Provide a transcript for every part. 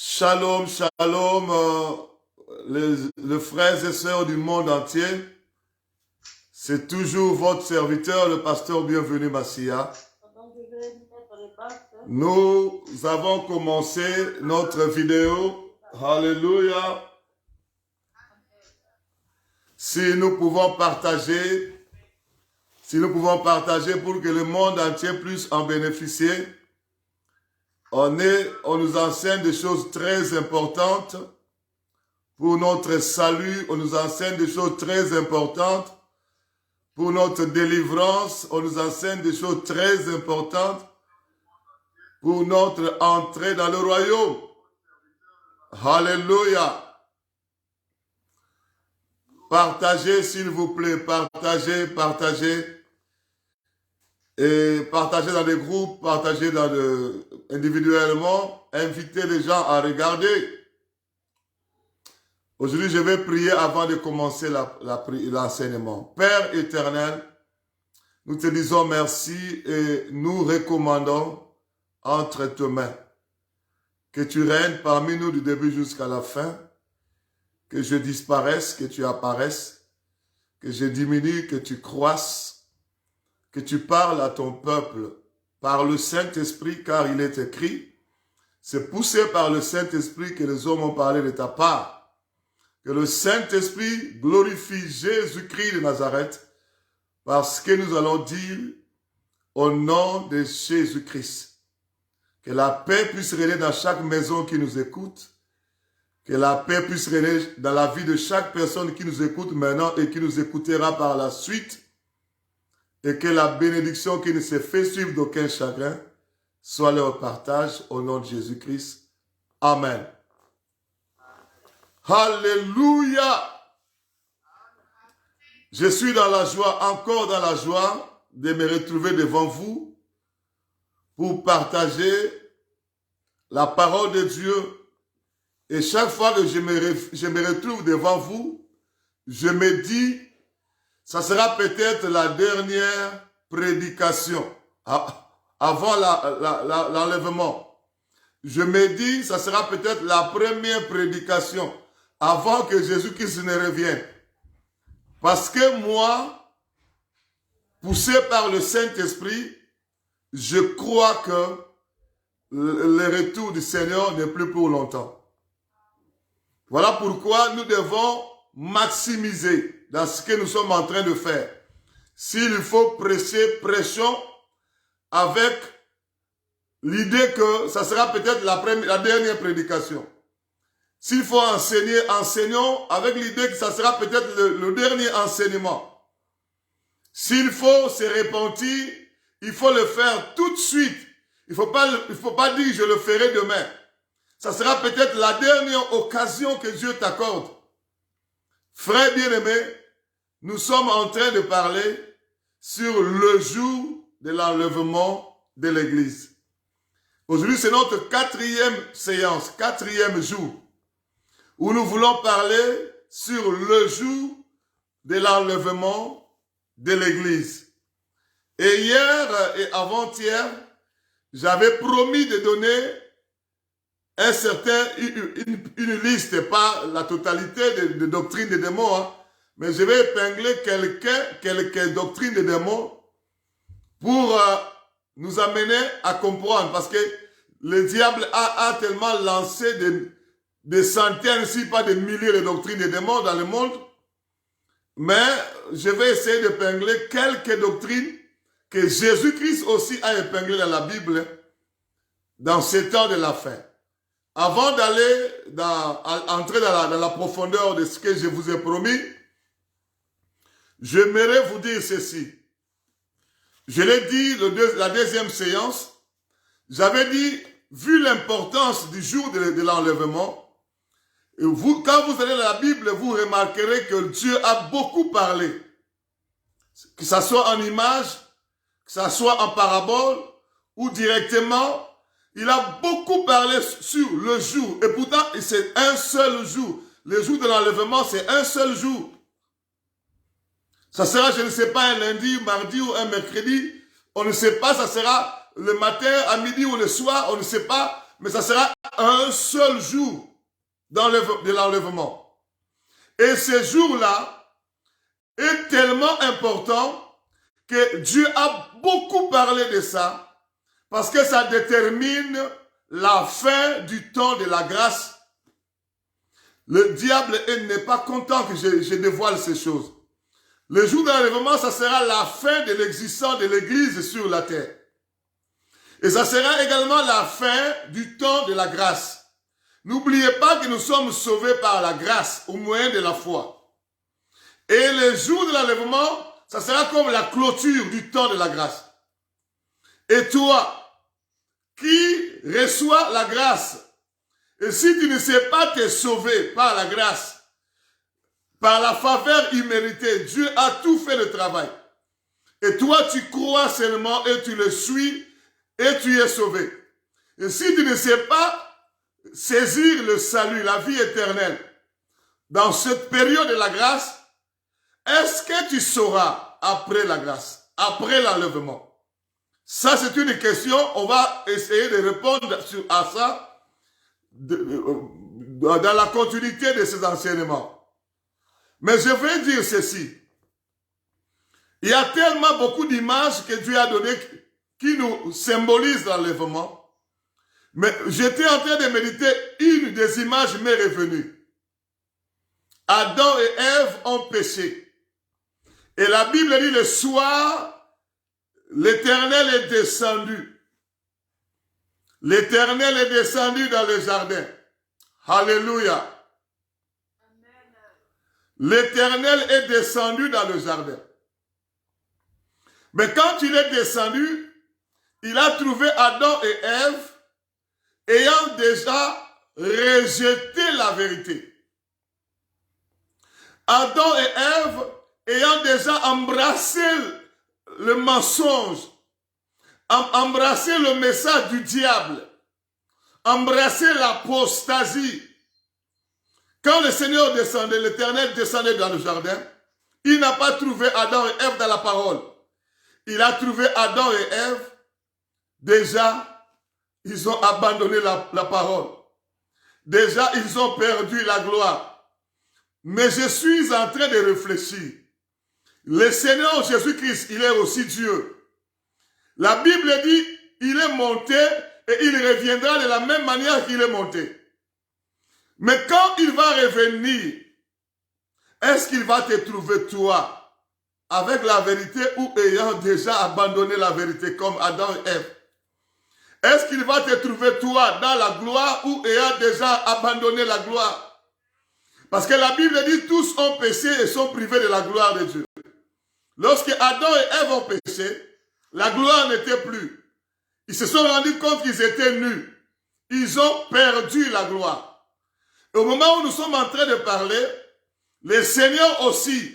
Shalom, shalom, les frères et sœurs du monde entier. C'est toujours votre serviteur, le pasteur Bienvenu Massia. Nous avons commencé notre vidéo. Alléluia. Si nous pouvons partager pour que le monde entier puisse en bénéficier. On nous enseigne des choses très importantes pour notre salut. On nous enseigne des choses très importantes pour notre délivrance. On nous enseigne des choses très importantes pour notre entrée dans le royaume. Alléluia. Partagez, s'il vous plaît. Partagez. Et partagez dans des groupes, partagez individuellement, invitez les gens à regarder. Aujourd'hui, je vais prier avant de commencer l'enseignement. Père éternel, nous te disons merci et nous recommandons entre tes mains que tu règnes parmi nous du début jusqu'à la fin, que je disparaisse, que tu apparaisses, que je diminue, que tu croisses, que tu parles à ton peuple par le Saint-Esprit, car il est écrit, c'est poussé par le Saint-Esprit que les hommes ont parlé de ta part. Que le Saint-Esprit glorifie Jésus-Christ de Nazareth, parce que nous allons dire au nom de Jésus-Christ. Que la paix puisse régner dans chaque maison qui nous écoute. Que la paix puisse régner dans la vie de chaque personne qui nous écoute maintenant et qui nous écoutera par la suite. Et que la bénédiction qui ne se fait suivre d'aucun chagrin soit leur partage au nom de Jésus-Christ. Amen. Alléluia. Je suis dans la joie, encore dans la joie de me retrouver devant vous pour partager la parole de Dieu. Et chaque fois que je me retrouve devant vous, je me dis, ça sera peut-être la dernière prédication avant l'enlèvement. Je me dis, ça sera peut-être la première prédication avant que Jésus-Christ ne revienne. Parce que moi, poussé par le Saint-Esprit, je crois que le retour du Seigneur n'est plus pour longtemps. Voilà pourquoi nous devons maximiser dans ce que nous sommes en train de faire. S'il faut prêcher, prêchons avec l'idée que ça sera peut-être la dernière prédication. S'il faut enseigner, enseignons avec l'idée que ça sera peut-être le dernier enseignement. S'il faut se repentir, il faut le faire tout de suite. Il faut pas dire je le ferai demain. Ça sera peut-être la dernière occasion que Dieu t'accorde. Frères bien-aimés, nous sommes en train de parler sur le jour de l'enlèvement de l'Église. Aujourd'hui, c'est notre 4e séance, 4e jour, où nous voulons parler sur le jour de l'enlèvement de l'Église. Et hier et avant-hier, j'avais promis de donner une liste, pas la totalité de doctrines des démons, mais je vais épingler quelques doctrines des démons pour nous amener à comprendre, parce que le diable a tellement lancé des centaines, si pas des milliers de doctrines des démons dans le monde, mais je vais essayer d'épingler quelques doctrines que Jésus-Christ aussi a épinglées dans la Bible dans ces temps de la fin. Avant d'aller entrer dans la profondeur de ce que je vous ai promis, j'aimerais vous dire ceci. Je l'ai dit la deuxième séance, j'avais dit, vu l'importance du jour de l'enlèvement, quand vous allez dans la Bible, vous remarquerez que Dieu a beaucoup parlé. Que ça soit en image, que ça soit en parabole, ou directement, il a beaucoup parlé sur le jour. Et pourtant, c'est un seul jour. Le jour de l'enlèvement, c'est un seul jour. Ça sera, je ne sais pas, un lundi, mardi ou un mercredi. On ne sait pas, ça sera le matin, à midi ou le soir, on ne sait pas. mais ça sera un seul jour de l'enlèvement. Et ce jour-là est tellement important que Dieu a beaucoup parlé de ça, parce que ça détermine la fin du temps de la grâce. Le diable n'est pas content que je dévoile ces choses. Le jour de l'enlèvement, ça sera la fin de l'existence de l'Église sur la terre. Et ça sera également la fin du temps de la grâce. N'oubliez pas que nous sommes sauvés par la grâce au moyen de la foi. Et le jour de l'enlèvement, ça sera comme la clôture du temps de la grâce. Et toi, qui reçois la grâce, et si tu ne sais pas te sauver par la grâce, par la faveur imméritée, Dieu a tout fait le travail. Et toi, tu crois seulement et tu le suis et tu es sauvé. Et si tu ne sais pas saisir le salut, la vie éternelle, dans cette période de la grâce, est-ce que tu sauras après la grâce, après l'enlèvement? Ça, c'est une question, on va essayer de répondre à ça dans la continuité de ces enseignements. Mais je veux dire ceci. Il y a tellement beaucoup d'images que Dieu a données qui nous symbolisent l'enlèvement. Mais j'étais en train de méditer, une des images m'est revenue. Adam et Ève ont péché. Et la Bible dit le soir, l'Éternel est descendu. L'Éternel est descendu dans le jardin. Alléluia. L'Éternel est descendu dans le jardin. Mais quand il est descendu, il a trouvé Adam et Ève ayant déjà rejeté la vérité. Adam et Ève ayant déjà embrassé le mensonge, embrassé le message du diable, embrassé l'apostasie. Quand le Seigneur descendait, l'Éternel descendait dans le jardin, il n'a pas trouvé Adam et Ève dans la parole. Il a trouvé Adam et Ève, déjà, ils ont abandonné la parole. Déjà, ils ont perdu la gloire. Mais je suis en train de réfléchir. Le Seigneur Jésus-Christ, il est aussi Dieu. La Bible dit, il est monté et il reviendra de la même manière qu'il est monté. Mais quand il va revenir, est-ce qu'il va te trouver toi avec la vérité ou ayant déjà abandonné la vérité comme Adam et Ève? Est-ce qu'il va te trouver toi dans la gloire ou ayant déjà abandonné la gloire? Parce que la Bible dit tous ont péché et sont privés de la gloire de Dieu. Lorsque Adam et Ève ont péché, la gloire n'était plus. Ils se sont rendus compte qu'ils étaient nus. Ils ont perdu la gloire. Et au moment où nous sommes en train de parler, le Seigneur aussi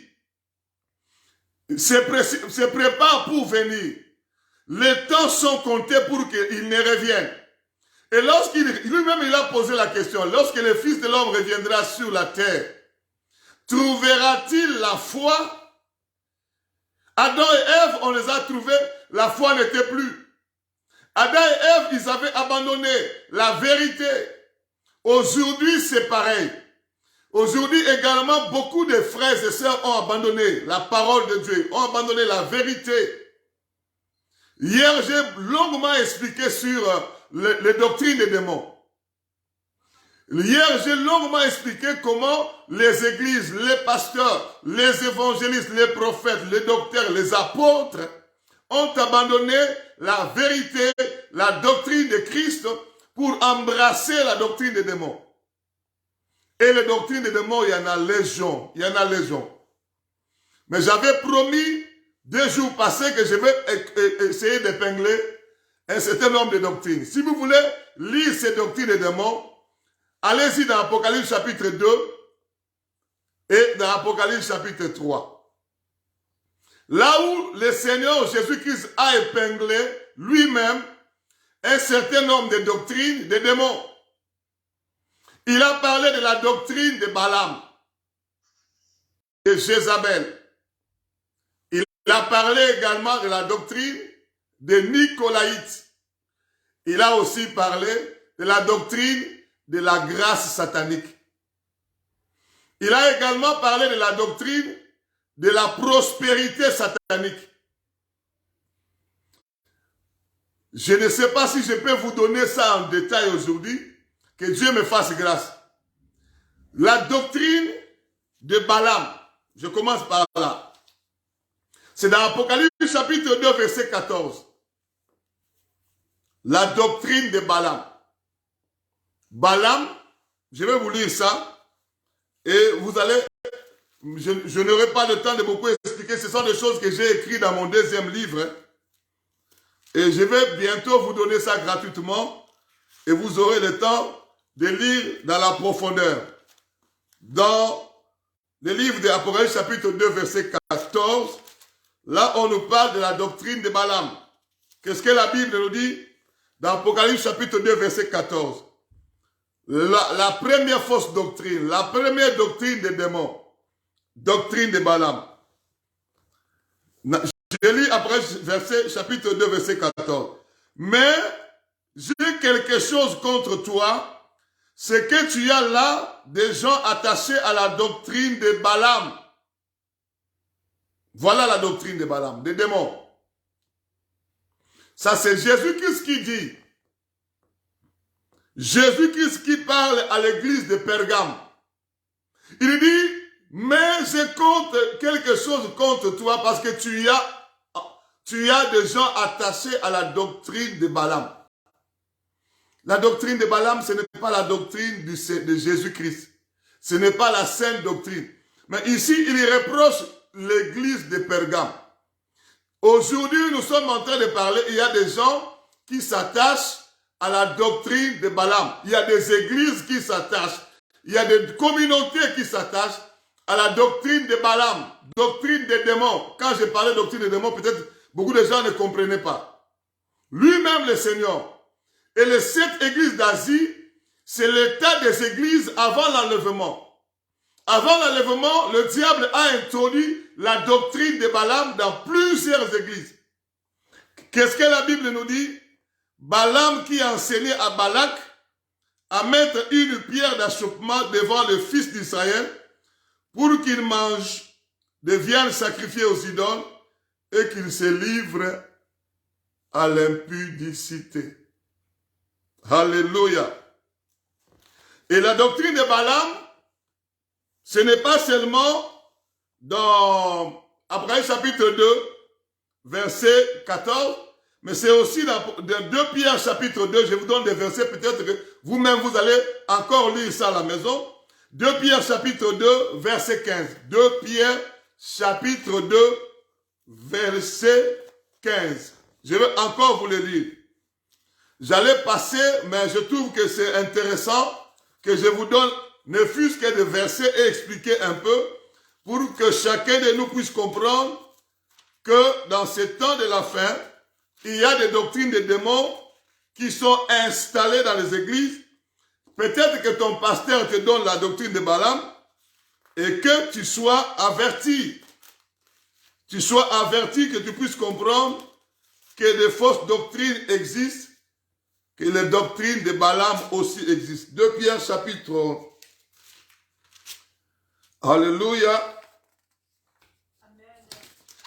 se prépare pour venir. Les temps sont comptés pour qu'il ne revienne. Et lorsqu'il lui-même il a posé la question, lorsque le Fils de l'homme reviendra sur la terre, trouvera-t-il la foi? Adam et Ève, on les a trouvés, la foi n'était plus. Adam et Ève, ils avaient abandonné la vérité. Aujourd'hui, c'est pareil. Aujourd'hui également, beaucoup de frères et sœurs ont abandonné la parole de Dieu, ont abandonné la vérité. Hier, j'ai longuement expliqué sur les doctrines des démons. Hier, j'ai longuement expliqué comment les églises, les pasteurs, les évangélistes, les prophètes, les docteurs, les apôtres ont abandonné la vérité, la doctrine de Christ pour embrasser la doctrine des démons. Et les doctrines des démons, il y en a légion. Il y en a légion. Mais j'avais promis 2 jours passés que je vais essayer d'épingler un certain nombre de doctrines. Si vous voulez lire ces doctrines des démons, allez-y dans Apocalypse chapitre 2 et dans Apocalypse chapitre 3. Là où le Seigneur Jésus-Christ a épinglé lui-même un certain nombre de doctrines des démons. Il a parlé de la doctrine de Balaam, de Jézabel. Il a parlé également de la doctrine des Nicolaïtes. Il a aussi parlé de la doctrine de la grâce satanique. Il a également parlé de la doctrine de la prospérité satanique. Je ne sais pas si je peux vous donner ça en détail aujourd'hui, que Dieu me fasse grâce. La doctrine de Balaam, je commence par là. C'est dans Apocalypse chapitre 2, verset 14. La doctrine de Balaam. Balaam, je vais vous lire ça, et vous allez, je n'aurai pas le temps de beaucoup expliquer, ce sont des choses que j'ai écrites dans mon deuxième livre, et je vais bientôt vous donner ça gratuitement, et vous aurez le temps de lire dans la profondeur. Dans le livre de Apocalypse chapitre 2, verset 14, là on nous parle de la doctrine de Balaam. Qu'est-ce que la Bible nous dit? Dans Apocalypse chapitre 2, verset 14. La première fausse doctrine, la première doctrine des démons, doctrine de Balaam. Je lis après verset, chapitre 2, verset 14. Mais j'ai quelque chose contre toi, c'est que tu as là des gens attachés à la doctrine de Balaam. Voilà la doctrine de Balaam, des démons. Ça c'est Jésus-Christ qui dit. Jésus-Christ qui parle à l'église de Pergame. Il dit, mais je compte quelque chose contre toi parce que tu as des gens attachés à la doctrine de Balaam. La doctrine de Balaam, ce n'est pas la doctrine de Jésus-Christ. Ce n'est pas la sainte doctrine. Mais ici, il reproche l'église de Pergame. Aujourd'hui, nous sommes en train de parler, il y a des gens qui s'attachent à la doctrine de Balaam. Il y a des églises qui s'attachent. Il y a des communautés qui s'attachent à la doctrine de Balaam, doctrine des démons. Quand je parlais de doctrine des démons, peut-être beaucoup de gens ne comprenaient pas. Lui-même, le Seigneur, et les 7 églises d'Asie, c'est l'état des églises avant l'enlèvement. Avant l'enlèvement, le diable a introduit la doctrine de Balaam dans plusieurs églises. Qu'est-ce que la Bible nous dit? Balaam qui enseignait à Balak à mettre une pierre d'achoppement devant le fils d'Israël pour qu'il mange des viandes sacrifiées aux idoles et qu'il se livre à l'impudicité. Alléluia. Et la doctrine de Balaam, ce n'est pas seulement dans Apocalypse chapitre 2, verset 14, mais c'est aussi dans 2 Pierre chapitre 2, je vous donne des versets, peut-être que vous-même vous allez encore lire ça à la maison. 2 Pierre chapitre 2, verset 15. 2 Pierre chapitre 2, verset 15. Je vais encore vous le lire. J'allais passer, mais je trouve que c'est intéressant que je vous donne ne fût-ce que des versets et expliquer un peu pour que chacun de nous puisse comprendre que dans ces temps de la fin, il y a des doctrines de démons qui sont installées dans les églises. Peut-être que ton pasteur te donne la doctrine de Balaam et que tu sois averti. Tu sois averti, que tu puisses comprendre que des fausses doctrines existent, que les doctrines de Balaam aussi existent. 2 Pierre chapitre. Alléluia.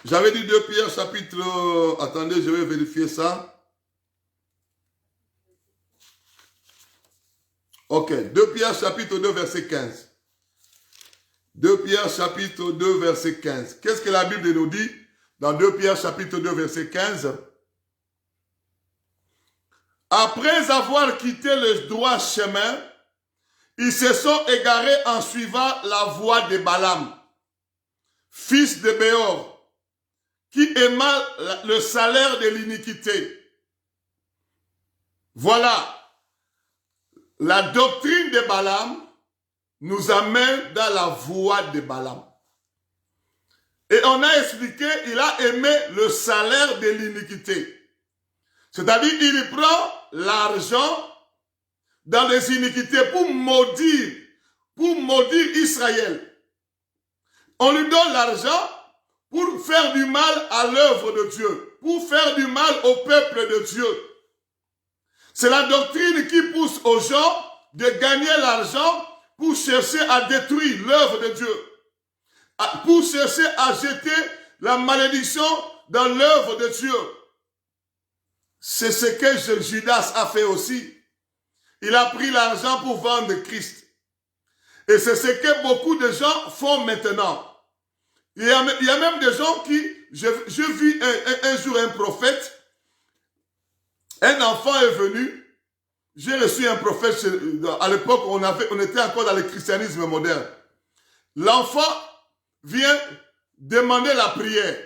J'avais dit 2 Pierre chapitre... Attendez, je vais vérifier ça. Ok, 2 Pierre chapitre 2 verset 15. 2 Pierre chapitre 2 verset 15. Qu'est-ce que la Bible nous dit dans 2 Pierre chapitre 2 verset 15? Après avoir quitté le droit chemin, ils se sont égarés en suivant la voie de Balaam, fils de Béor, qui aima le salaire de l'iniquité. Voilà. La doctrine de Balaam nous amène dans la voie de Balaam. Et on a expliqué, il a aimé le salaire de l'iniquité. C'est-à-dire, il prend l'argent dans les iniquités pour maudire Israël. On lui donne l'argent pour faire du mal à l'œuvre de Dieu, pour faire du mal au peuple de Dieu. C'est la doctrine qui pousse aux gens de gagner l'argent pour chercher à détruire l'œuvre de Dieu. Pour chercher à jeter la malédiction dans l'œuvre de Dieu. C'est ce que Judas a fait aussi. Il a pris l'argent pour vendre Christ. Et c'est ce que beaucoup de gens font maintenant. Il y a même des gens qui... J'ai vu un jour un prophète. Un enfant est venu. J'ai reçu un prophète. À l'époque, on était encore dans le christianisme moderne. L'enfant vient demander la prière.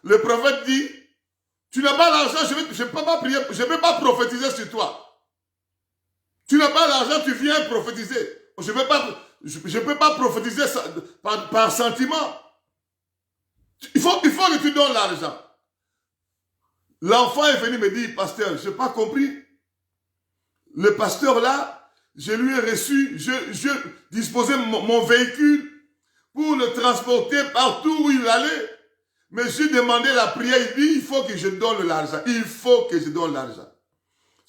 Le prophète dit, tu n'as pas l'argent, je ne peux pas prier, je ne peux pas prophétiser sur toi. Tu n'as pas l'argent, tu viens prophétiser. Je ne peux pas prophétiser par sentiment. Il faut que tu donnes l'argent. L'enfant est venu me dire, pasteur, je n'ai pas compris. Le pasteur là, je lui ai reçu, je disposais mon véhicule pour le transporter partout où il allait. Mais j'ai demandé la prière, il dit, il faut que je donne l'argent. Il faut que je donne l'argent.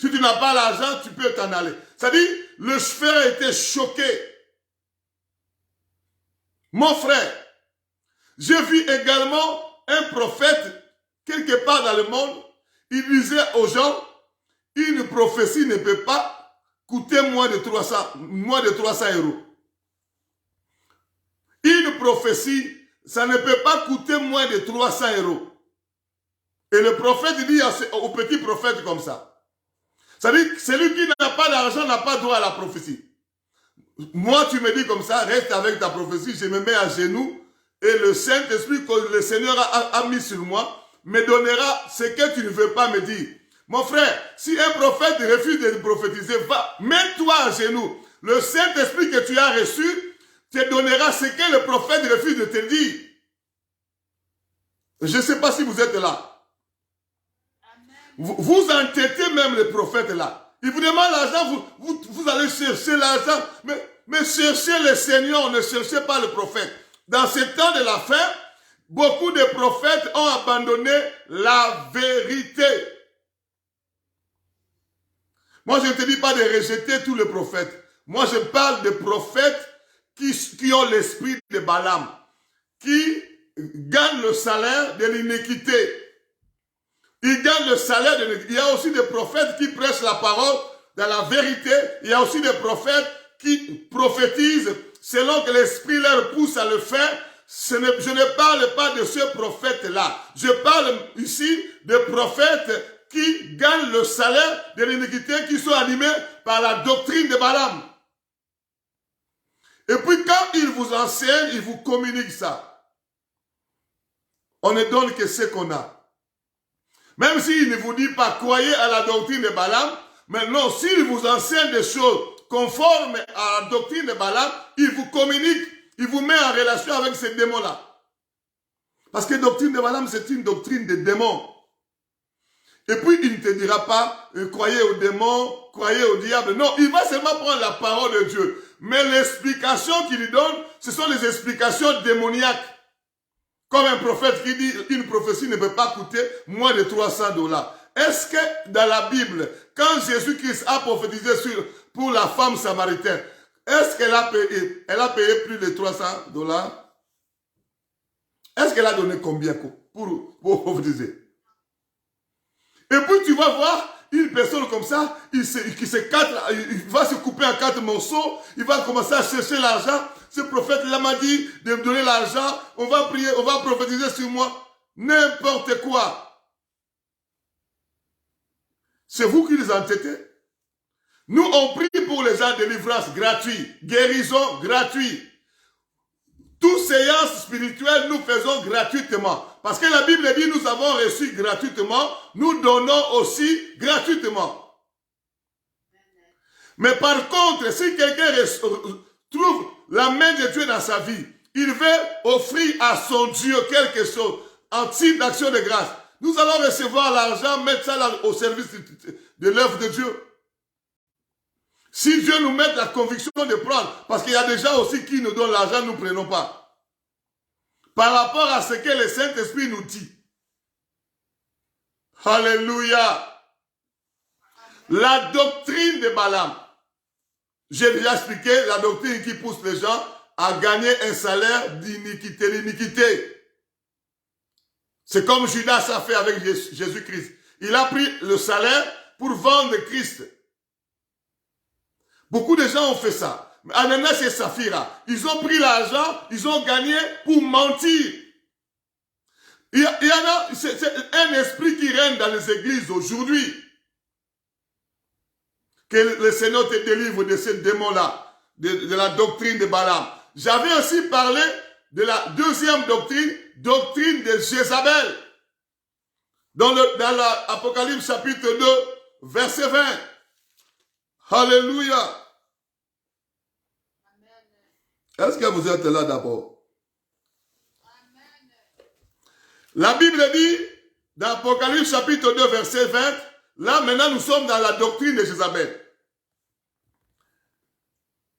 Si tu n'as pas l'argent, tu peux t'en aller. C'est-à-dire, le frère était choqué. Mon frère, j'ai vu également un prophète, quelque part dans le monde, il disait aux gens, une prophétie ne peut pas coûter moins de 300 euros. Une prophétie, ça ne peut pas coûter moins de 300 euros. Et le prophète dit au petit prophète comme ça. C'est-à-dire que celui qui n'a pas d'argent n'a pas droit à la prophétie. Moi, tu me dis comme ça, reste avec ta prophétie, je me mets à genoux et le Saint-Esprit que le Seigneur a mis sur moi me donnera ce que tu ne veux pas me dire. Mon frère, si un prophète refuse de prophétiser, va, mets-toi à genoux. Le Saint-Esprit que tu as reçu te donnera ce que le prophète refuse de te dire. Je ne sais pas si vous êtes là. Vous entêtez même le prophète là. Il vous demande l'argent, vous allez chercher l'argent. Mais cherchez le Seigneur, ne cherchez pas le prophète. Dans ce temps de la fin, beaucoup de prophètes ont abandonné la vérité. Moi, je ne te dis pas de rejeter tous les prophètes. Moi, je parle de prophètes qui ont l'esprit de Balaam, qui gagnent le salaire de l'iniquité. Ils gagnent le salaire de l'iniquité. Il y a aussi des prophètes qui prêchent la parole dans la vérité. Il y a aussi des prophètes qui prophétisent selon que l'esprit leur pousse à le faire. Je ne parle pas de ce prophète-là. Je parle ici de prophètes qui gagnent le salaire de l'iniquité, qui sont animés par la doctrine de Balaam. Et puis quand ils vous enseignent, ils vous communiquent ça. On ne donne que ce qu'on a. Même s'il ne vous dit pas croyez à la doctrine de Balaam, mais non, s'il vous enseigne des choses conformes à la doctrine de Balaam, il vous communique, il vous met en relation avec ces démons-là. Parce que la doctrine de Balaam, c'est une doctrine de démons. Et puis, il ne te dira pas, croyez aux démons, croyez au diable. Non, il va seulement prendre la parole de Dieu. Mais l'explication qu'il lui donne, ce sont les explications démoniaques. Comme un prophète qui dit, une prophétie ne peut pas coûter moins de 300 $. Est-ce que dans la Bible, quand Jésus-Christ a prophétisé pour la femme samaritaine, est-ce qu'elle a payé? Elle a payé plus de 300 $. Est-ce qu'elle a donné combien pour prophétiser? Et puis tu vas voir une personne comme ça, il va se couper en 4 morceaux, il va commencer à chercher l'argent. Ce prophète-là m'a dit de me donner l'argent, on va prier, on va prophétiser sur moi. N'importe quoi. C'est vous qui les entêtez. Nous, on prie pour les gens de délivrance gratuite, guérison gratuite. Toutes séances spirituelles, nous faisons gratuitement. Parce que la Bible dit, nous avons reçu gratuitement, nous donnons aussi gratuitement. Mais par contre, si quelqu'un trouve la main de Dieu dans sa vie, il veut offrir à son Dieu quelque chose, en type d'action de grâce. Nous allons recevoir l'argent, mettre ça là au service de l'œuvre de Dieu. Si Dieu nous met la conviction de prendre, parce qu'il y a des gens aussi qui nous donnent l'argent, nous ne prenons pas. Par rapport à ce que le Saint-Esprit nous dit. Alléluia. La doctrine de Balaam. J'ai déjà expliqué la doctrine qui pousse les gens à gagner un salaire d'iniquité, l'iniquité. C'est comme Judas a fait avec Jésus-Christ. Il a pris le salaire pour vendre Christ. Beaucoup de gens ont fait ça. Ananias et Saphira, ils ont pris l'argent, ils ont gagné pour mentir. Il y en a, c'est un esprit qui règne dans les églises aujourd'hui. Que le Seigneur te délivre de ce démon-là, de la doctrine de Balaam. J'avais aussi parlé de la deuxième doctrine, doctrine de Jézabel. Dans l'Apocalypse chapitre 2, verset 20. Alléluia. Est-ce que vous êtes là d'abord? La Bible dit, dans l'Apocalypse chapitre 2, verset 20, là maintenant nous sommes dans la doctrine de Jézabel.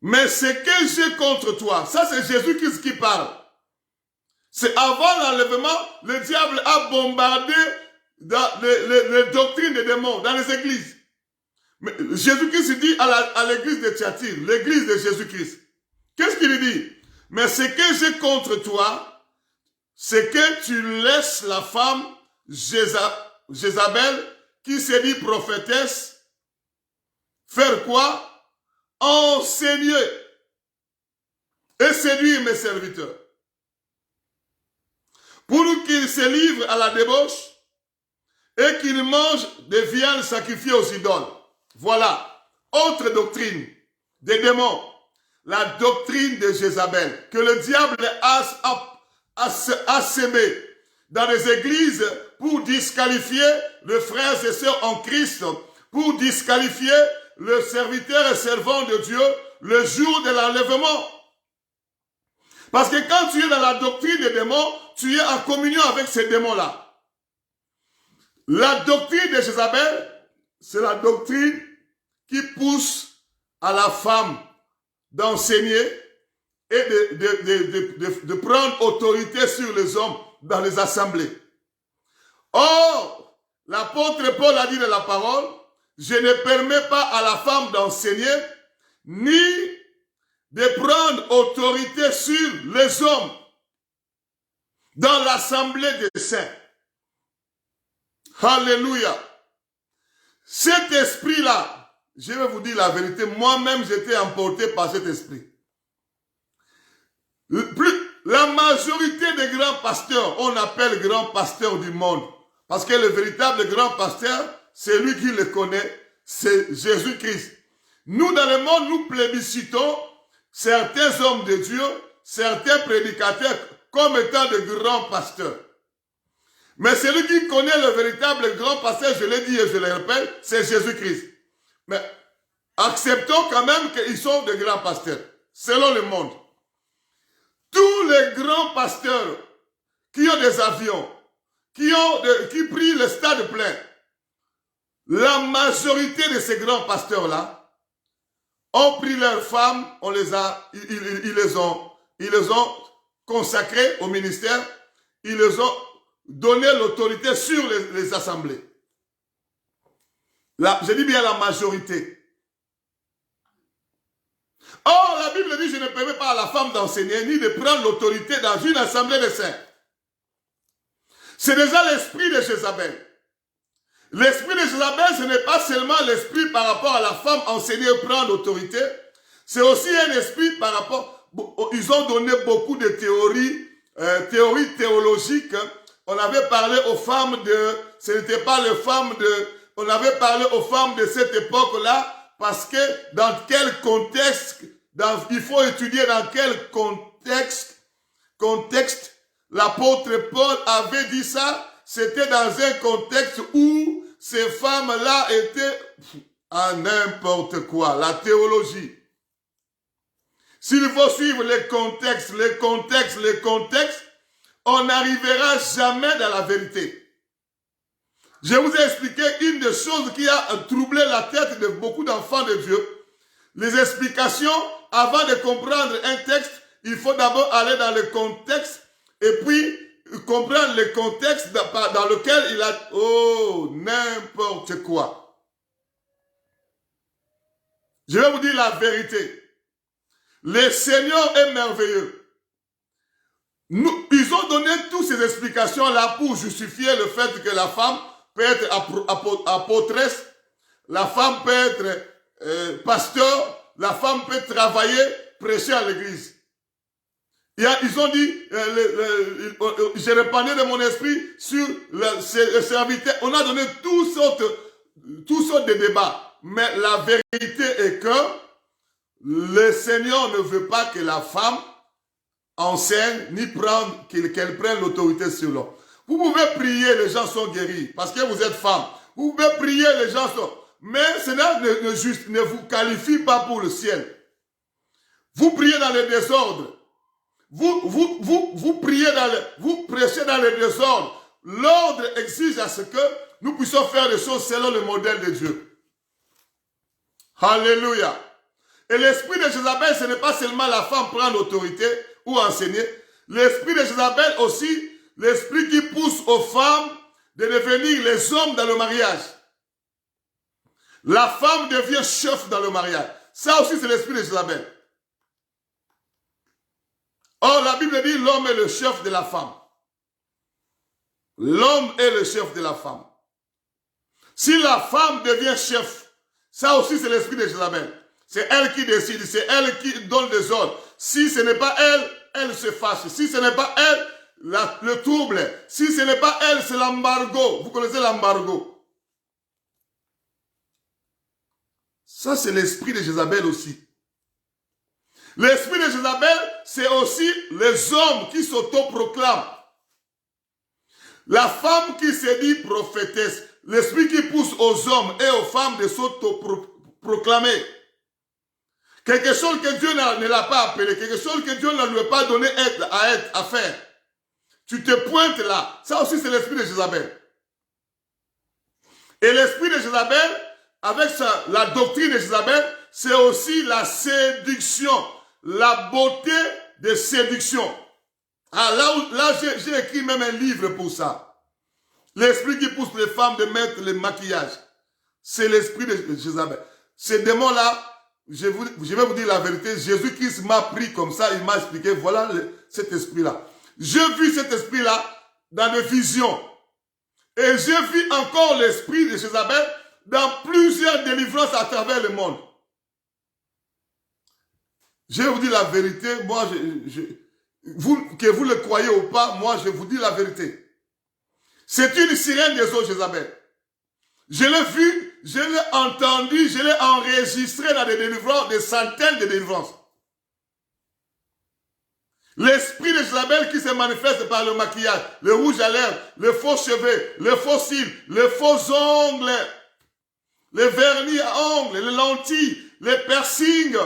Mais ce que j'ai contre toi, ça c'est Jésus-Christ qui parle. C'est avant l'enlèvement, le diable a bombardé les doctrines des démons dans les églises. Jésus-Christ dit à l'église de Thyatire, l'église de Jésus-Christ. Qu'est-ce qu'il dit? Mais ce que j'ai contre toi, c'est que tu laisses la femme Jézabel, qui se dit prophétesse, faire quoi? Enseigner et séduire mes serviteurs. Pour qu'ils se livrent à la débauche et qu'ils mangent des viandes sacrifiées aux idoles. Voilà. Autre doctrine des démons. La doctrine de Jézabel. Que le diable a sémé dans les églises pour disqualifier les frères et sœurs en Christ. Pour disqualifier le serviteur et servant de Dieu le jour de l'enlèvement. Parce que quand tu es dans la doctrine des démons, tu es en communion avec ces démons-là. La doctrine de Jézabel, c'est la doctrine qui pousse à la femme d'enseigner et de prendre autorité sur les hommes dans les assemblées. Or, l'apôtre Paul a dit dans la parole, je ne permets pas à la femme d'enseigner, ni de prendre autorité sur les hommes dans l'assemblée des saints. Alléluia. Cet esprit-là, je vais vous dire la vérité, moi-même j'étais emporté par cet esprit. La majorité des grands pasteurs, on appelle grands pasteurs du monde, parce que le véritable grand pasteur, c'est lui qui le connaît, c'est Jésus-Christ. Nous, dans le monde, nous plébiscitons certains hommes de Dieu, certains prédicateurs, comme étant de grands pasteurs. Mais celui qui connaît le véritable grand pasteur, je l'ai dit et je le répète, c'est Jésus-Christ. Mais acceptons quand même qu'ils sont de grands pasteurs, selon le monde. Tous les grands pasteurs qui ont des avions, qui prient le stade plein, la majorité de ces grands pasteurs-là ont pris leurs femmes, ils les ont consacrés au ministère, ils les ont donné l'autorité sur les assemblées. Je dis bien la majorité. Or, la Bible dit, je ne permets pas à la femme d'enseigner, ni de prendre l'autorité dans une assemblée de saints. C'est déjà l'esprit de Jézabel. L'esprit de Jézabel, ce n'est pas seulement l'esprit par rapport à la femme enseigner et prendre l'autorité, c'est aussi un esprit par rapport, ils ont donné beaucoup de théories théologiques. On avait parlé aux femmes ce n'était pas les femmes on avait parlé aux femmes de cette époque-là, parce que dans quel contexte, il faut étudier dans quel contexte l'apôtre Paul avait dit ça. C'était dans un contexte où ces femmes-là étaient à n'importe quoi, la théologie. S'il faut suivre les contextes, on n'arrivera jamais dans la vérité. Je vous ai expliqué une des choses qui a troublé la tête de beaucoup d'enfants de Dieu. Les explications, avant de comprendre un texte, il faut d'abord aller dans le contexte et puis comprendre le contexte dans lequel il a... Oh, n'importe quoi. Je vais vous dire la vérité. Le Seigneur est merveilleux. Ils ont donné toutes ces explications-là pour justifier le fait que la femme peut être apôtresse, la femme peut être pasteur, la femme peut travailler, prêcher à l'église. Ils ont dit, j'ai répandu de mon esprit sur le serviteur. On a donné toutes sortes de débats. Mais la vérité est que le Seigneur ne veut pas que la femme enseigne, ni qu'elle prenne l'autorité sur l'homme. Vous pouvez prier, les gens sont guéris, parce que vous êtes femme. Vous pouvez prier, les gens sont... Mais cela ne vous qualifie pas pour le ciel. Vous priez dans le désordre. Vous priez vous prêchez dans le désordre. L'ordre exige à ce que nous puissions faire les choses selon le modèle de Dieu. Alléluia. Et l'esprit de Jézabel, ce n'est pas seulement la femme prendre l'autorité ou enseigner. L'esprit de Jézabel aussi, l'esprit qui pousse aux femmes de devenir les hommes dans le mariage. La femme devient chef dans le mariage. Ça aussi, c'est l'esprit de Jézabel. Or, la Bible dit l'homme est le chef de la femme. L'homme est le chef de la femme. Si la femme devient chef, ça aussi c'est l'esprit de Jézabel. C'est elle qui décide, c'est elle qui donne des ordres. Si ce n'est pas elle, elle se fâche. Si ce n'est pas elle, le trouble. Si ce n'est pas elle, c'est l'embargo. Vous connaissez l'embargo. Ça c'est l'esprit de Jézabel aussi. L'esprit de Jézabel, c'est aussi les hommes qui s'autoproclament. La femme qui se dit prophétesse, l'esprit qui pousse aux hommes et aux femmes de s'autoproclamer. Quelque chose que Dieu ne l'a pas appelé, quelque chose que Dieu ne lui a pas donné à faire. Tu te pointes là. Ça aussi, c'est l'esprit de Jézabel. Et l'esprit de Jézabel, avec la doctrine de Jézabel, c'est aussi la séduction. La beauté de séduction. Ah, là j'ai écrit même un livre pour ça. L'esprit qui pousse les femmes de mettre le maquillage. C'est l'esprit de Jézabel. Ces démons-là, je vais vous dire la vérité, Jésus-Christ m'a pris comme ça, il m'a expliqué, voilà cet esprit-là. J'ai vu cet esprit-là dans des visions. Et j'ai vu encore l'esprit de Jézabel dans plusieurs délivrances à travers le monde. Je vais vous dire la vérité, moi, que vous le croyez ou pas, moi, je vous dis la vérité. C'est une sirène des eaux, Jézabel. Je l'ai vu, je l'ai entendu, je l'ai enregistré dans des délivrances, des centaines de délivrances. L'esprit de Jézabel qui se manifeste par le maquillage, le rouge à lèvres, les faux cheveux, les faux cils, les faux ongles, les vernis à ongles, les lentilles, les piercings,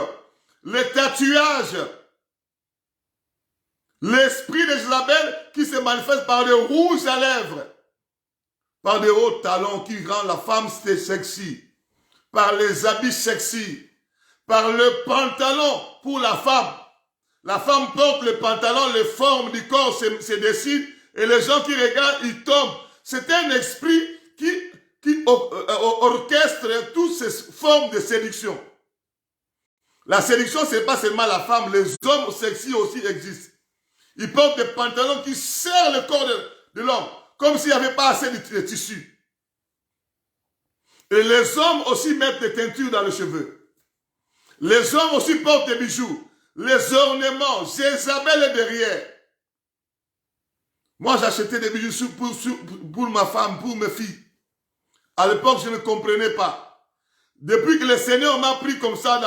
les tatouages. L'esprit de Jézabel qui se manifeste par des rouges à lèvres, par des hauts talons qui rendent la femme sexy, par les habits sexy, par le pantalon pour la femme. La femme porte le pantalon, les formes du corps se dessinent et les gens qui regardent, ils tombent. C'est un esprit qui orchestre toutes ces formes de séduction. La séduction, ce n'est pas seulement la femme, les hommes sexy aussi existent. Ils portent des pantalons qui serrent le corps de l'homme, comme s'il n'y avait pas assez de tissu. Et les hommes aussi mettent des teintures dans les cheveux. Les hommes aussi portent des bijoux, les ornements. Jézabel est derrière. Moi, j'achetais des bijoux pour ma femme, pour mes filles. À l'époque, je ne comprenais pas. Depuis que le Seigneur m'a pris comme ça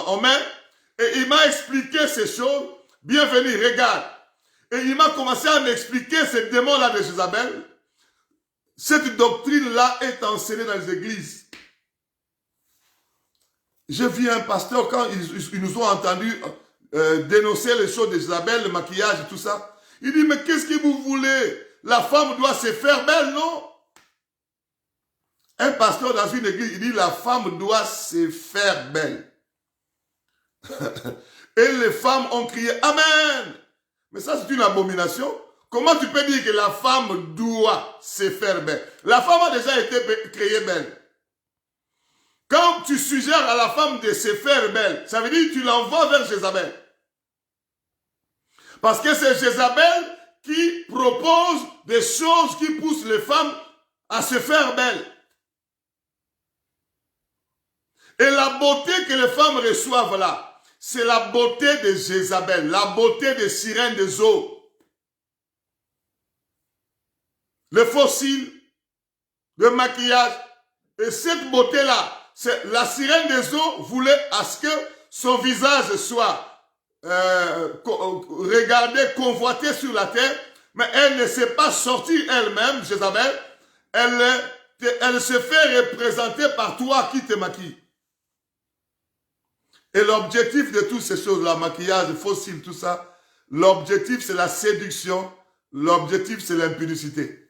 en main, et il m'a expliqué ces choses, bienvenue, regarde. Et il m'a commencé à m'expliquer ces démons-là de Jézabel. Cette doctrine-là est enseignée dans les églises. J'ai vu un pasteur, quand ils nous ont entendu dénoncer les choses de Jézabel, le maquillage et tout ça, il dit, mais qu'est-ce que vous voulez? La femme doit se faire belle, non? Un pasteur dans une église, il dit, la femme doit se faire belle. Et les femmes ont crié, Amen. Mais ça, c'est une abomination. Comment tu peux dire que la femme doit se faire belle? La femme a déjà été créée belle. Quand tu suggères à la femme de se faire belle, ça veut dire que tu l'envoies vers Jézabel. Parce que c'est Jézabel qui propose des choses qui poussent les femmes à se faire belles. Et la beauté que les femmes reçoivent là, c'est la beauté de Jézabel, la beauté des sirènes des eaux. Le fossile, le maquillage. Et cette beauté-là, la sirène des eaux voulait à ce que son visage soit regardé, convoité sur la terre, mais elle ne s'est pas sortie elle-même, Jézabel. Elle se fait représenter par toi qui te maquille. Et l'objectif de toutes ces choses, la maquillage, fossile, tout ça, l'objectif c'est la séduction, l'objectif c'est l'impudicité.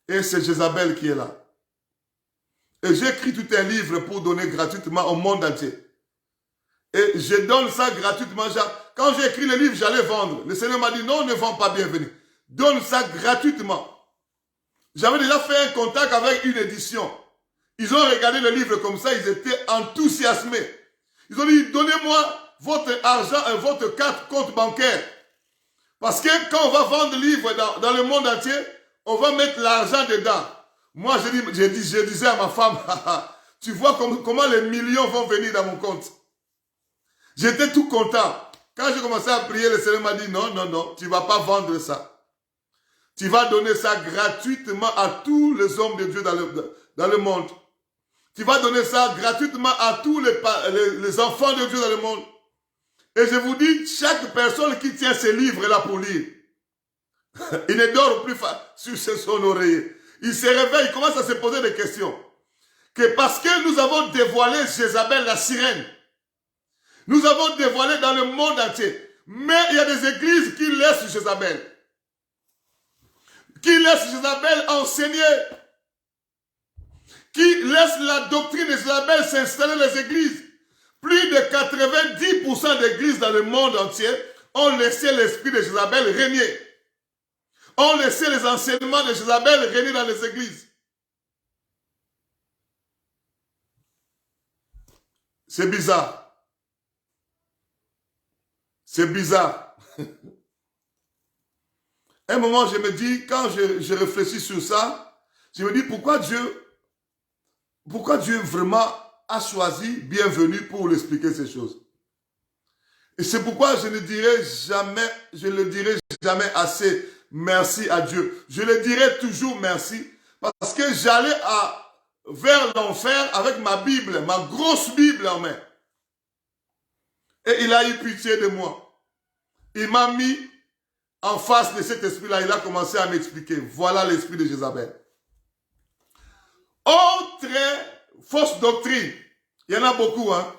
Et c'est Jézabel qui est là. Et j'ai écrit tout un livre pour donner gratuitement au monde entier. Et je donne ça gratuitement. Quand j'ai écrit le livre, j'allais vendre. Le Seigneur m'a dit, non, ne vends pas, bienvenue. Donne ça gratuitement. J'avais déjà fait un contact avec une édition. Ils ont regardé le livre comme ça, ils étaient enthousiasmés. Ils ont dit, donnez-moi votre argent et votre carte compte bancaire. Parce que quand on va vendre le livre dans le monde entier, on va mettre l'argent dedans. Moi, je disais à ma femme, tu vois comment les millions vont venir dans mon compte. J'étais tout content. Quand j'ai commencé à prier, le Seigneur m'a dit, non, non, non, tu ne vas pas vendre ça. Tu vas donner ça gratuitement à tous les hommes de Dieu dans le monde. Tu vas donner ça gratuitement à tous les enfants de Dieu dans le monde. Et je vous dis, chaque personne qui tient ces livres-là pour lire, il ne dort plus sur son oreiller. Il se réveille, il commence à se poser des questions. Que parce que nous avons dévoilé Jézabel, la sirène, nous avons dévoilé dans le monde entier. Mais il y a des églises qui laissent Jézabel. Qui laissent Jézabel enseigner. Qui laissent la doctrine de Jézabel s'installer dans les églises. Plus de 90% d'églises dans le monde entier ont laissé l'esprit de Jézabel régner. Ont laissé les enseignements de Jézabel régner dans les églises. C'est bizarre. C'est bizarre. À un moment, je me dis, quand je réfléchis sur ça, je me dis pourquoi Dieu vraiment a choisi bienvenue pour lui expliquer ces choses. Et c'est pourquoi je ne dirai jamais assez merci à Dieu. Je le dirai toujours merci parce que j'allais vers l'enfer avec ma Bible, ma grosse Bible en main. Et il a eu pitié de moi. Il m'a mis en face de cet esprit-là. Il a commencé à m'expliquer. Voilà l'esprit de Jézabel. Autre fausse doctrine. Il y en a beaucoup, hein.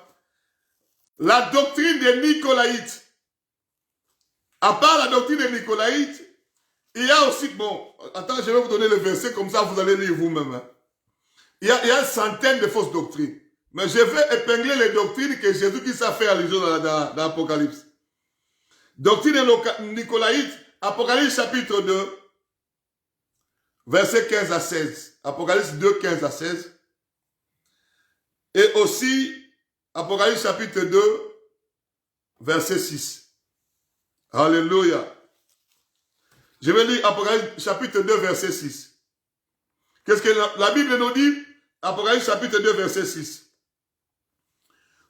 La doctrine des Nicolaïtes. À part la doctrine des Nicolaïtes, il y a aussi, bon, attends, je vais vous donner le verset, comme ça vous allez lire vous-même. Hein. Il y a une centaine de fausses doctrines. Mais je vais épingler les doctrines que Jésus-Christ a fait allusion dans l'Apocalypse. Doctrine Nicolaïte, Apocalypse chapitre 2, versets 15 à 16. Apocalypse 2, 15 à 16. Et aussi, Apocalypse chapitre 2, verset 6. Alléluia. Je vais lire Apocalypse chapitre 2, verset 6. Qu'est-ce que la Bible nous dit? Apocalypse chapitre 2, verset 6.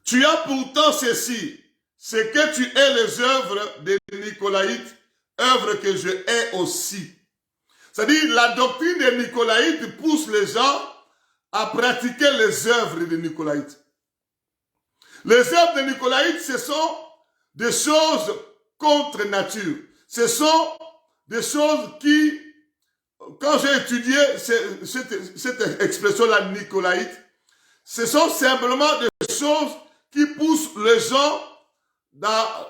Tu as pourtant ceci, c'est que tu hais les œuvres des Nicolaïtes, œuvres que je hais aussi. C'est-à-dire, la doctrine des Nicolaïtes pousse les gens à pratiquer les œuvres des Nicolaïtes. Les œuvres des Nicolaïtes, ce sont des choses contre nature. Ce sont des choses qui, quand j'ai étudié cette expression-là, Nicolaïte, ce sont simplement des choses qui poussent les gens dans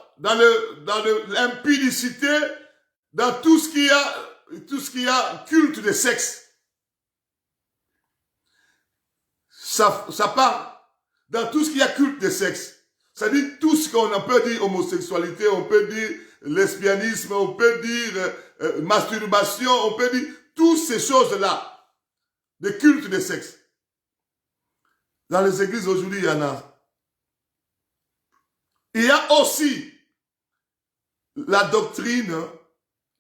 l'impudicité, dans tout ce qui a culte de sexe. Ça part dans tout ce qui a culte de sexe. C'est-à-dire tout ce qu'on peut dire homosexualité, on peut dire lesbianisme, on peut dire masturbation, on peut dire toutes ces choses-là, de culte de sexe. Dans les églises aujourd'hui, il y en a. Il y a aussi la doctrine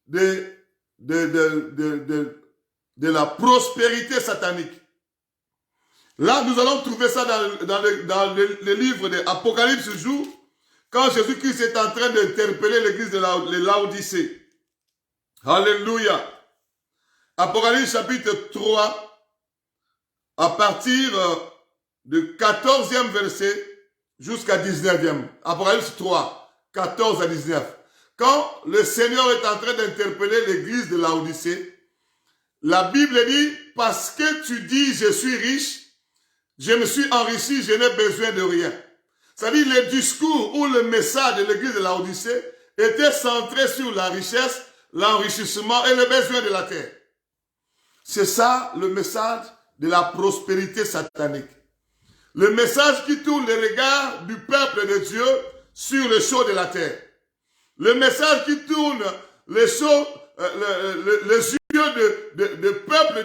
de la prospérité satanique. Là, nous allons trouver ça dans le livre de l'Apocalypse ce jour, quand Jésus-Christ est en train d'interpeller l'église de Laodicée. Alléluia. Apocalypse chapitre 3, à partir du 14e verset jusqu'à 19e. Apocalypse 3, 14 à 19. Quand le Seigneur est en train d'interpeller l'église de Laodicée, la Bible dit, parce que tu dis, je suis riche, je me suis enrichi, je n'ai besoin de rien. C'est-à-dire, le discours ou le message de l'église de Laodicée était centré sur la richesse, l'enrichissement et le besoin de la terre. C'est ça le message de la prospérité satanique. Le message qui tourne les regards du peuple de Dieu sur les choses de la terre. Le message qui tourne les yeux de peuple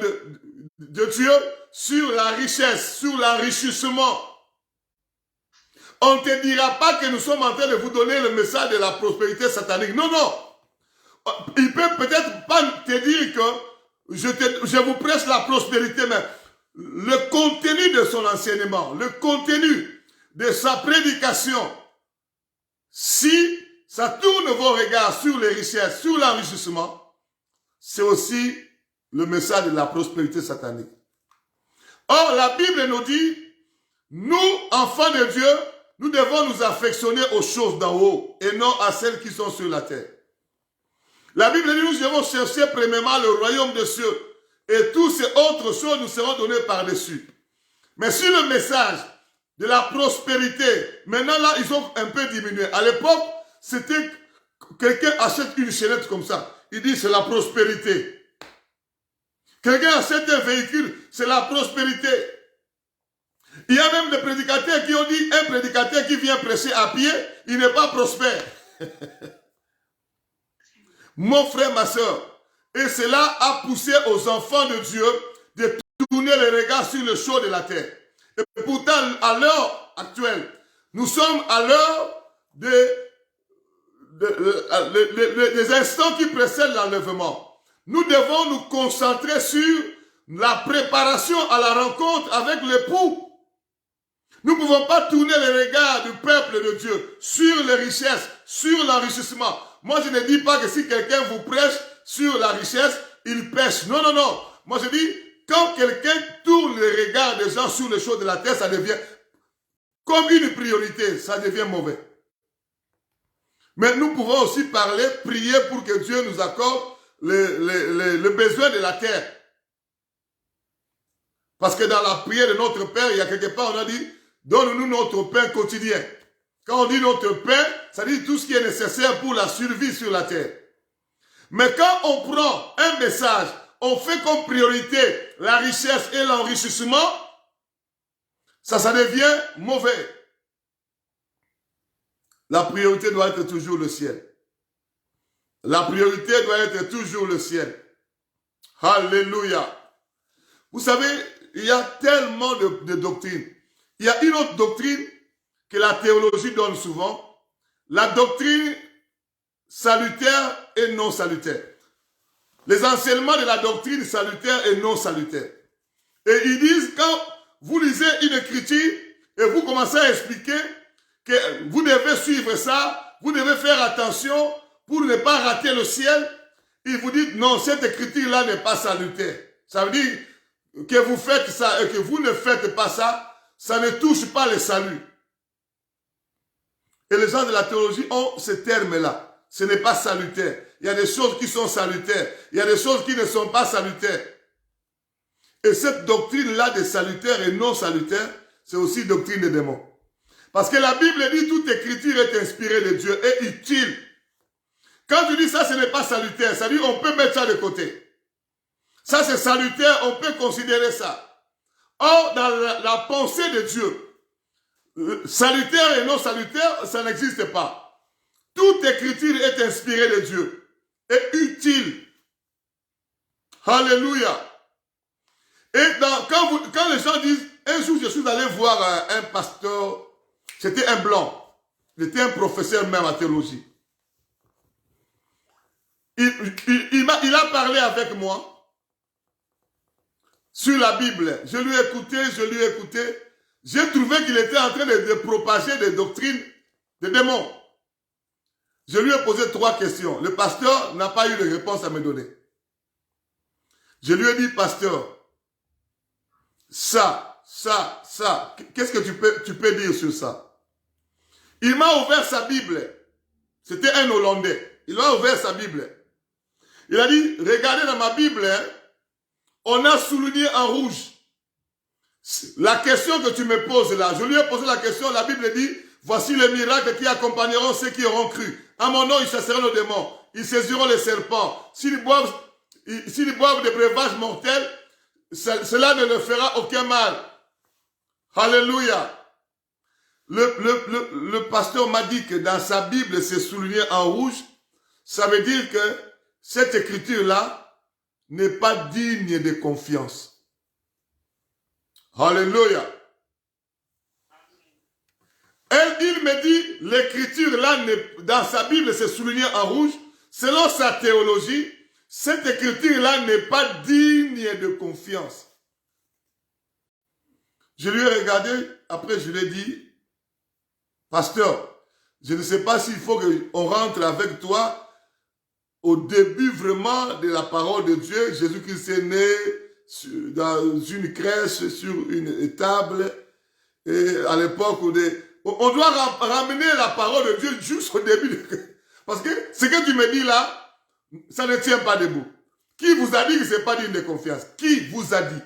de Dieu sur la richesse, sur l'enrichissement. On ne te dira pas que nous sommes en train de vous donner le message de la prospérité satanique. Non, non. Il peut peut-être pas te dire que je vous prêche la prospérité, mais le contenu de son enseignement, le contenu de sa prédication, si ça tourne vos regards sur les richesses, sur l'enrichissement, c'est aussi le message de la prospérité satanique. Or, la Bible nous dit, nous, enfants de Dieu, nous devons nous affectionner aux choses d'en haut et non à celles qui sont sur la terre. La Bible dit, nous devons chercher premièrement le royaume des cieux et toutes ces autres choses nous seront données par-dessus. Mais si le message de la prospérité, maintenant là, ils ont un peu diminué. À l'époque, c'était quelqu'un achète une chaînette comme ça. Il dit c'est la prospérité. Quelqu'un achète un véhicule, c'est la prospérité. Il y a même des prédicateurs qui ont dit un prédicateur qui vient prêcher à pied, il n'est pas prospère. Mon frère, ma soeur, et cela a poussé aux enfants de Dieu de tourner les regards sur le chaud de la terre. Et pourtant, à l'heure actuelle, nous sommes à l'heure des instants qui précèdent l'enlèvement. Nous devons nous concentrer sur la préparation à la rencontre avec l'époux. Nous ne pouvons pas tourner les regards du peuple de Dieu sur les richesses, sur l'enrichissement. Moi, je ne dis pas que si quelqu'un vous prêche sur la richesse, il pêche. Non, non, non. Moi, je dis, quand quelqu'un tourne les regards des gens sur les choses de la terre, ça devient comme une priorité, ça devient mauvais. Mais nous pouvons aussi parler, prier pour que Dieu nous accorde le besoin de la terre. Parce que dans la prière de notre Père, il y a quelque part, on a dit, donne-nous notre pain quotidien. Quand on dit notre pain, ça dit tout ce qui est nécessaire pour la survie sur la terre. Mais quand on prend un message, on fait comme priorité la richesse et l'enrichissement, ça devient mauvais. La priorité doit être toujours le ciel. La priorité doit être toujours le ciel. Alléluia. Vous savez, il y a tellement de doctrines. Il y a une autre doctrine que la théologie donne souvent. La doctrine salutaire et non salutaire. Les enseignements de la doctrine salutaire et non salutaire. Et ils disent, quand vous lisez une écriture et vous commencez à expliquer que vous devez suivre ça, vous devez faire attention pour ne pas rater le ciel, ils vous disent, non, cette écriture-là n'est pas salutaire. Ça veut dire que vous faites ça et que vous ne faites pas ça, ça ne touche pas le salut. Et les gens de la théologie ont ce terme-là. Ce n'est pas salutaire. Il y a des choses qui sont salutaires. Il y a des choses qui ne sont pas salutaires. Et cette doctrine-là de salutaire et non salutaire, c'est aussi doctrine des démons. Parce que la Bible dit toute écriture est inspirée de Dieu et utile. Quand tu dis ça, ce n'est pas salutaire. Ça dit on peut mettre ça de côté. Ça c'est salutaire, on peut considérer ça. Or, dans la pensée de Dieu, salutaire et non salutaire, ça n'existe pas. Toute écriture est inspirée de Dieu et utile. Alléluia. Et quand les gens disent un jour, je suis allé voir un pasteur, c'était un blanc, il était un professeur même en théologie. Il a parlé avec moi sur la Bible. Je lui ai écouté. J'ai trouvé qu'il était en train de propager des doctrines de démons. Je lui ai posé 3 questions. Le pasteur n'a pas eu de réponse à me donner. Je lui ai dit, pasteur, ça, qu'est-ce que tu peux dire sur ça? Il m'a ouvert sa Bible. C'était un Hollandais. Il m'a ouvert sa Bible. Il a dit, regardez dans ma Bible, hein, on a souligné en rouge. La question que tu me poses là, je lui ai posé la question, la Bible dit, voici les miracles qui accompagneront ceux qui auront cru. À mon nom, ils chasseront le démon, ils saisiront les serpents. S'ils boivent des breuvages mortels, cela ne leur fera aucun mal. Alléluia. Le pasteur m'a dit que dans sa Bible, c'est souligné en rouge. Ça veut dire que cette écriture-là n'est pas digne de confiance. Alléluia. Il me dit, l'écriture-là, dans sa Bible, c'est souligné en rouge. Selon sa théologie, cette écriture-là n'est pas digne de confiance. Je lui ai regardé, après je lui ai dit, pasteur, je ne sais pas s'il faut qu'on rentre avec toi au début vraiment de la parole de Dieu. Jésus-Christ est né dans une crèche, sur une table, et à l'époque où on doit ramener la parole de Dieu jusqu'au début. Parce que ce que tu me dis là, ça ne tient pas debout. Qui vous a dit que ce n'est pas digne de confiance? Qui vous a dit?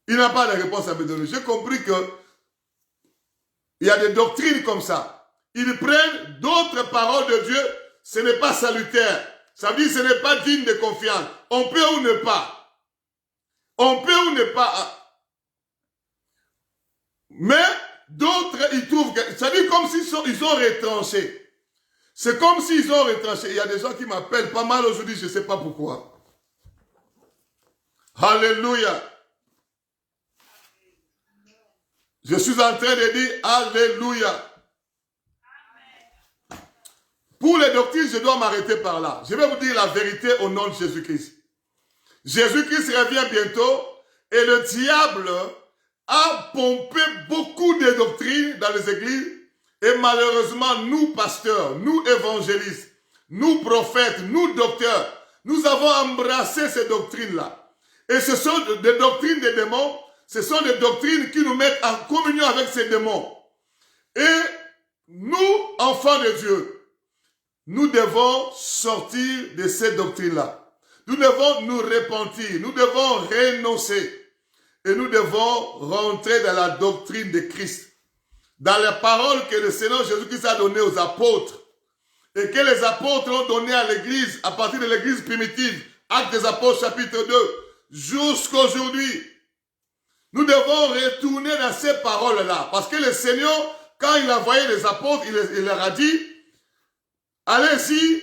Il n'a pas de réponse à me donner. J'ai compris que il y a des doctrines comme ça. Ils prennent d'autres paroles de Dieu, ce n'est pas salutaire. Ça veut dire que ce n'est pas digne de confiance. On peut ou ne pas. On peut ou ne pas. Mais d'autres, ils trouvent que... Ça veut dire comme s'ils ont retranché. C'est comme s'ils ont retranché. Il y a des gens qui m'appellent pas mal aujourd'hui, je ne sais pas pourquoi. Alléluia. Je suis en train de dire Alléluia. Pour les doctrines, je dois m'arrêter par là. Je vais vous dire la vérité au nom de Jésus-Christ. Jésus-Christ revient bientôt et le diable a pompé beaucoup de doctrines dans les églises et malheureusement, nous pasteurs, nous évangélistes, nous prophètes, nous docteurs, nous avons embrassé ces doctrines-là. Et ce sont des doctrines des démons, ce sont des doctrines qui nous mettent en communion avec ces démons. Et nous, enfants de Dieu, nous devons sortir de ces doctrines-là. Nous devons nous repentir, nous devons renoncer. Et nous devons rentrer dans la doctrine de Christ. Dans les paroles que le Seigneur Jésus-Christ a données aux apôtres. Et que les apôtres ont données à l'église, à partir de l'église primitive. Actes des apôtres chapitre 2. Jusqu'à aujourd'hui. Nous devons retourner dans ces paroles-là. Parce que le Seigneur, quand il a envoyé les apôtres, il leur a dit, allez-y,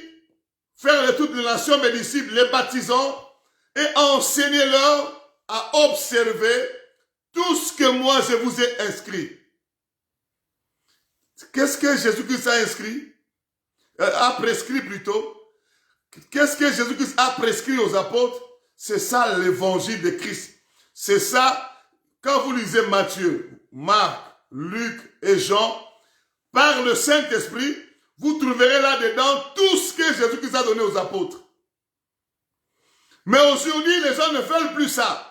faire de toutes les nations mes disciples, les baptisant et enseignez-leur à observer tout ce que moi je vous ai inscrit. Qu'est-ce que Jésus-Christ a inscrit? A prescrit plutôt. Qu'est-ce que Jésus-Christ a prescrit aux apôtres? C'est ça l'évangile de Christ. C'est ça, quand vous lisez Matthieu, Marc, Luc et Jean, par le Saint-Esprit, vous trouverez là-dedans tout ce que Jésus-Christ a donné aux apôtres. Mais aujourd'hui, les gens ne veulent plus ça.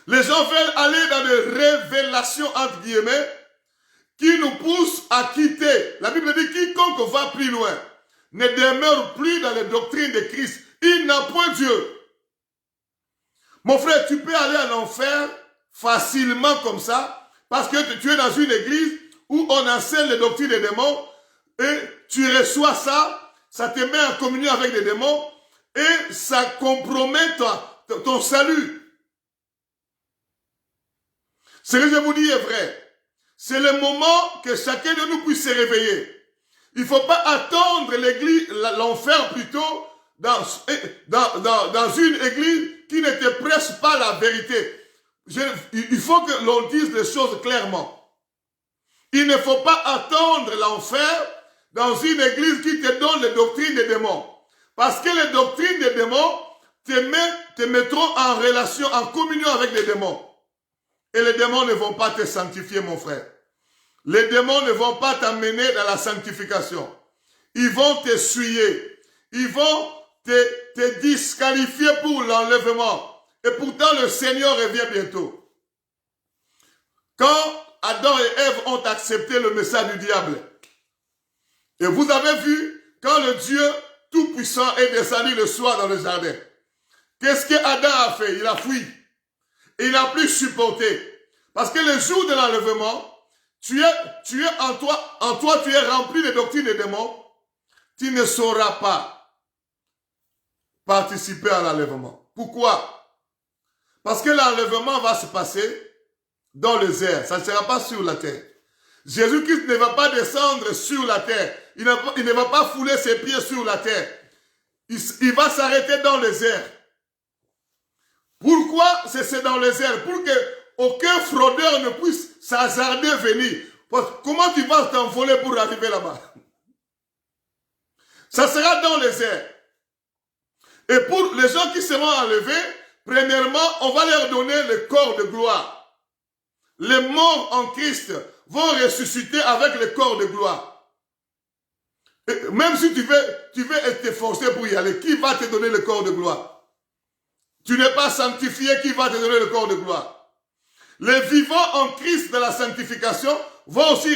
Les gens veulent aller dans des révélations, entre guillemets, qui nous poussent à quitter. La Bible dit, quiconque va plus loin ne demeure plus dans les doctrines de Christ. Il n'a point Dieu. Mon frère, tu peux aller en enfer facilement comme ça, parce que tu es dans une église où on enseigne les doctrines des démons, et tu reçois ça, ça te met en communion avec les démons, et ça compromet ton salut. Ce que je vous dis est vrai. C'est le moment que chacun de nous puisse se réveiller. Il ne faut pas attendre l'église, l'enfer plutôt, dans une église qui ne te prêche pas la vérité. il faut que l'on dise les choses clairement. Il ne faut pas attendre l'enfer dans une église qui te donne les doctrines des démons. Parce que les doctrines des démons te mettront en relation, en communion avec les démons. Et les démons ne vont pas te sanctifier, mon frère. Les démons ne vont pas t'amener dans la sanctification. Ils vont te souiller. Ils vont te disqualifier pour l'enlèvement. Et pourtant, le Seigneur revient bientôt. Quand Adam et Ève ont accepté le message du diable, et vous avez vu, quand le Dieu Tout-Puissant est descendu le soir dans le jardin, qu'est-ce que Adam a fait? Il a fui. Et il n'a plus supporté. Parce que le jour de l'enlèvement, tu es en toi, tu es rempli de doctrines des démons, tu ne sauras pas participer à l'enlèvement. Pourquoi? Parce que l'enlèvement va se passer dans les airs, ça ne sera pas sur la terre. Jésus-Christ ne va pas descendre sur la terre, il ne va pas fouler ses pieds sur la terre, il va s'arrêter dans les airs. Pourquoi c'est dans les airs? Pour qu'aucun fraudeur ne puisse s'hasarder venir. Comment tu vas t'envoler pour arriver là-bas? Ça sera dans les airs. Et pour les gens qui seront enlevés, premièrement, on va leur donner le corps de gloire. Les morts en Christ vont ressusciter avec le corps de gloire. Et même si tu veux t'efforcer pour y aller, qui va te donner le corps de gloire? Tu n'es pas sanctifié, qui va te donner le corps de gloire? Les vivants en Christ de la sanctification vont aussi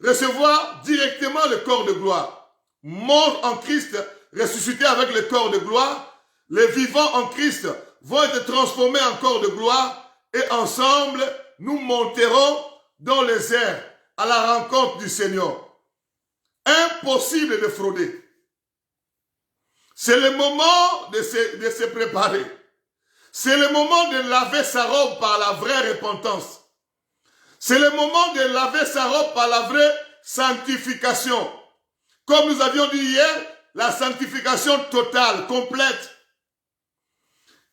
recevoir directement le corps de gloire. Morts en Christ, ressuscités avec le corps de gloire, les vivants en Christ vont être transformés en corps de gloire et ensemble, nous monterons dans les airs à la rencontre du Seigneur. Impossible de frauder. C'est le moment de se préparer. C'est le moment de laver sa robe par la vraie repentance. C'est le moment de laver sa robe par la vraie sanctification. Comme nous avions dit hier, la sanctification totale, complète,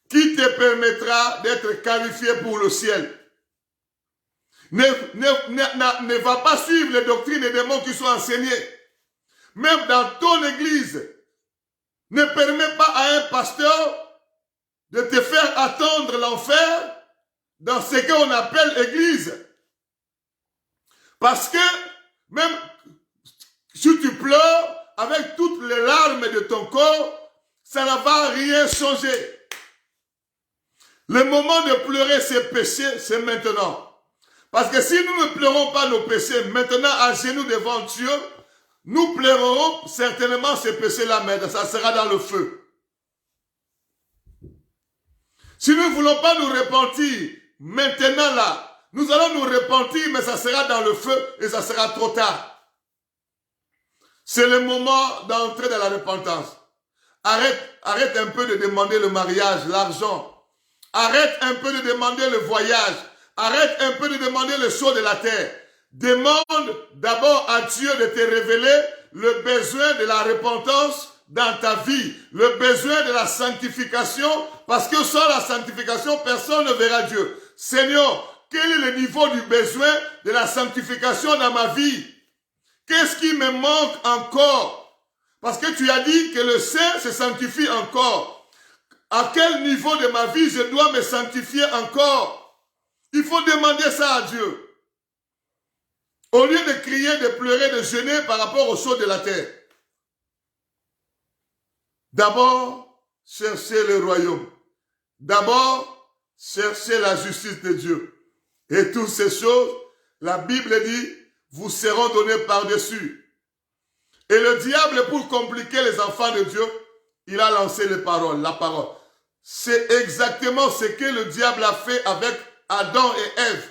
qui te permettra d'être qualifié pour le ciel. Ne va pas suivre les doctrines des démons qui sont enseignées. Même dans ton église, ne permets pas à un pasteur de te faire attendre l'enfer dans ce qu'on appelle église. Parce que même si tu pleures avec toutes les larmes de ton corps, ça ne va rien changer. Le moment de pleurer ses péchés, c'est maintenant. Parce que si nous ne pleurons pas nos péchés maintenant à genoux devant Dieu, nous pleurerons certainement ces péchés-là, mais ça sera dans le feu. Si nous ne voulons pas nous repentir maintenant là, nous allons nous repentir, mais ça sera dans le feu et ça sera trop tard. C'est le moment d'entrer dans la repentance. Arrête un peu de demander le mariage, l'argent. Arrête un peu de demander le voyage. Arrête un peu de demander le saut de la terre. Demande d'abord à Dieu de te révéler le besoin de la repentance dans ta vie, le besoin de la sanctification, parce que sans la sanctification, personne ne verra Dieu. Seigneur, quel est le niveau du besoin de la sanctification dans ma vie? Qu'est-ce qui me manque encore? Parce que tu as dit que le saint se sanctifie encore. À quel niveau de ma vie je dois me sanctifier encore? Il faut demander ça à Dieu. Au lieu de crier, de pleurer, de jeûner par rapport au saut de la terre. D'abord, cherchez le royaume. D'abord, cherchez la justice de Dieu. Et toutes ces choses, la Bible dit, vous seront données par-dessus. Et le diable, pour compliquer les enfants de Dieu, il a lancé les paroles, la parole. C'est exactement ce que le diable a fait avec Adam et Ève.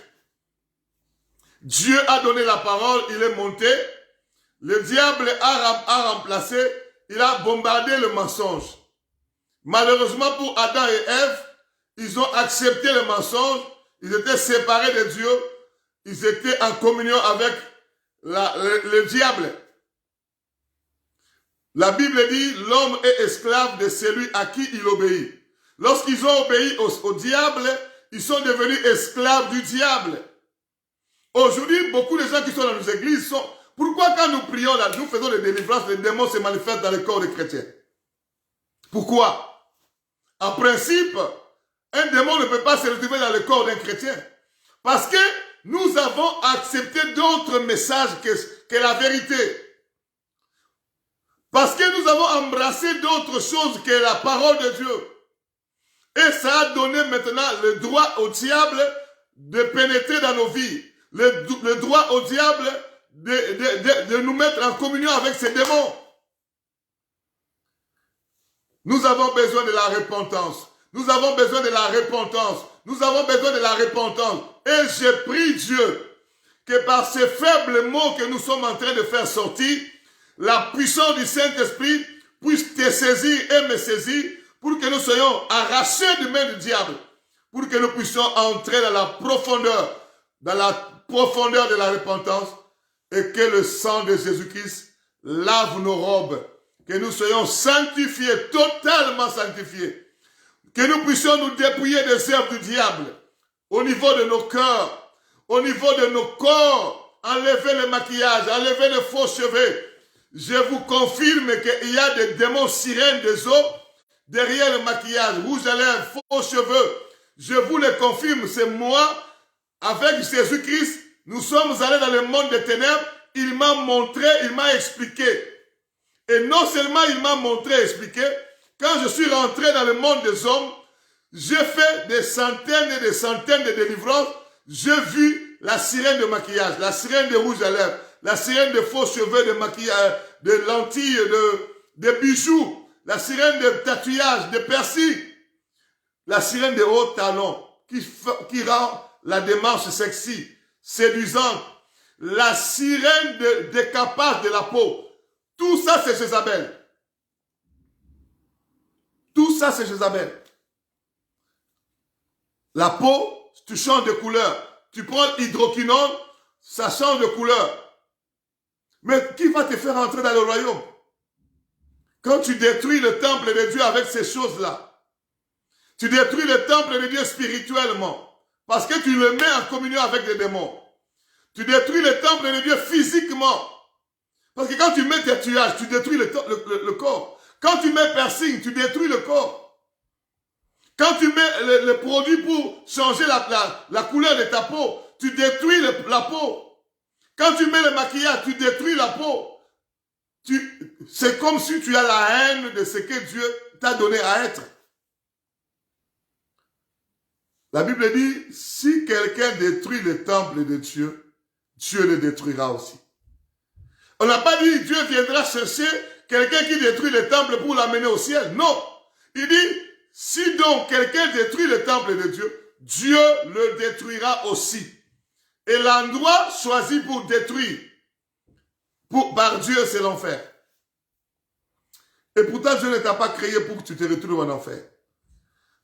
Dieu a donné la parole, il est monté. Le diable a remplacé, il a bombardé le mensonge. Malheureusement pour Adam et Ève, ils ont accepté le mensonge, ils étaient séparés de Dieu, ils étaient en communion avec le diable. La Bible dit, l'homme est esclave de celui à qui il obéit. Lorsqu'ils ont obéi au diable, ils sont devenus esclaves du diable. Aujourd'hui, beaucoup de gens qui sont dans nos églises sont... Pourquoi quand nous prions là, nous faisons des délivrances, les démons se manifestent dans le corps des chrétiens? Pourquoi? En principe, un démon ne peut pas se retrouver dans le corps d'un chrétien. Parce que nous avons accepté d'autres messages que la vérité. Parce que nous avons embrassé d'autres choses que la parole de Dieu. Et ça a donné maintenant le droit au diable de pénétrer dans nos vies. Le droit au diable de nous mettre en communion avec ces démons. Nous avons besoin de la repentance. Nous avons besoin de la repentance. Nous avons besoin de la repentance. Et je prie Dieu que par ces faibles mots que nous sommes en train de faire sortir, la puissance du Saint-Esprit puisse te saisir et me saisir pour que nous soyons arrachés du main du diable, pour que nous puissions entrer dans la profondeur de la repentance et que le sang de Jésus-Christ lave nos robes, que nous soyons sanctifiés, totalement sanctifiés, que nous puissions nous dépouiller des œuvres du diable au niveau de nos cœurs, au niveau de nos corps, enlever le maquillage, enlever les faux cheveux. Je vous confirme qu'il y a des démons sirènes des eaux derrière le maquillage, rouge à lèvres, faux cheveux. Je vous le confirme, c'est moi, avec Jésus-Christ, nous sommes allés dans le monde des ténèbres, il m'a montré, il m'a expliqué. Et non seulement il m'a montré et expliqué, quand je suis rentré dans le monde des hommes, j'ai fait des centaines et des centaines de délivrances, j'ai vu la sirène de maquillage, la sirène de rouge à lèvres, la sirène de faux cheveux, de maquillage, de lentilles, de bijoux, la sirène de tatouage, de persil, la sirène de hauts talons qui rend la démarche sexy, séduisante, la sirène de décapage de la peau. Tout ça, c'est Jézabel. Tout ça, c'est Jézabel. La peau, tu changes de couleur. Tu prends l'hydroquinone, ça change de couleur. Mais qui va te faire entrer dans le royaume? Quand tu détruis le temple de Dieu avec ces choses-là, tu détruis le temple de Dieu spirituellement. Parce que tu le mets en communion avec les démons. Tu détruis le temple de Dieu physiquement. Parce que quand tu mets tes tuages, tu détruis le corps. Quand tu mets piercing, tu détruis le corps. Quand tu mets le produit pour changer la couleur de ta peau, tu détruis la peau. Quand tu mets le maquillage, tu détruis la peau. C'est comme si tu as la haine de ce que Dieu t'a donné à être. La Bible dit, si quelqu'un détruit le temple de Dieu, Dieu le détruira aussi. On n'a pas dit Dieu viendra chercher quelqu'un qui détruit le temple pour l'amener au ciel. Non. Il dit, si donc quelqu'un détruit le temple de Dieu, Dieu le détruira aussi. Et l'endroit choisi pour détruire par Dieu, c'est l'enfer. Et pourtant, Dieu ne t'a pas créé pour que tu te retrouves en enfer.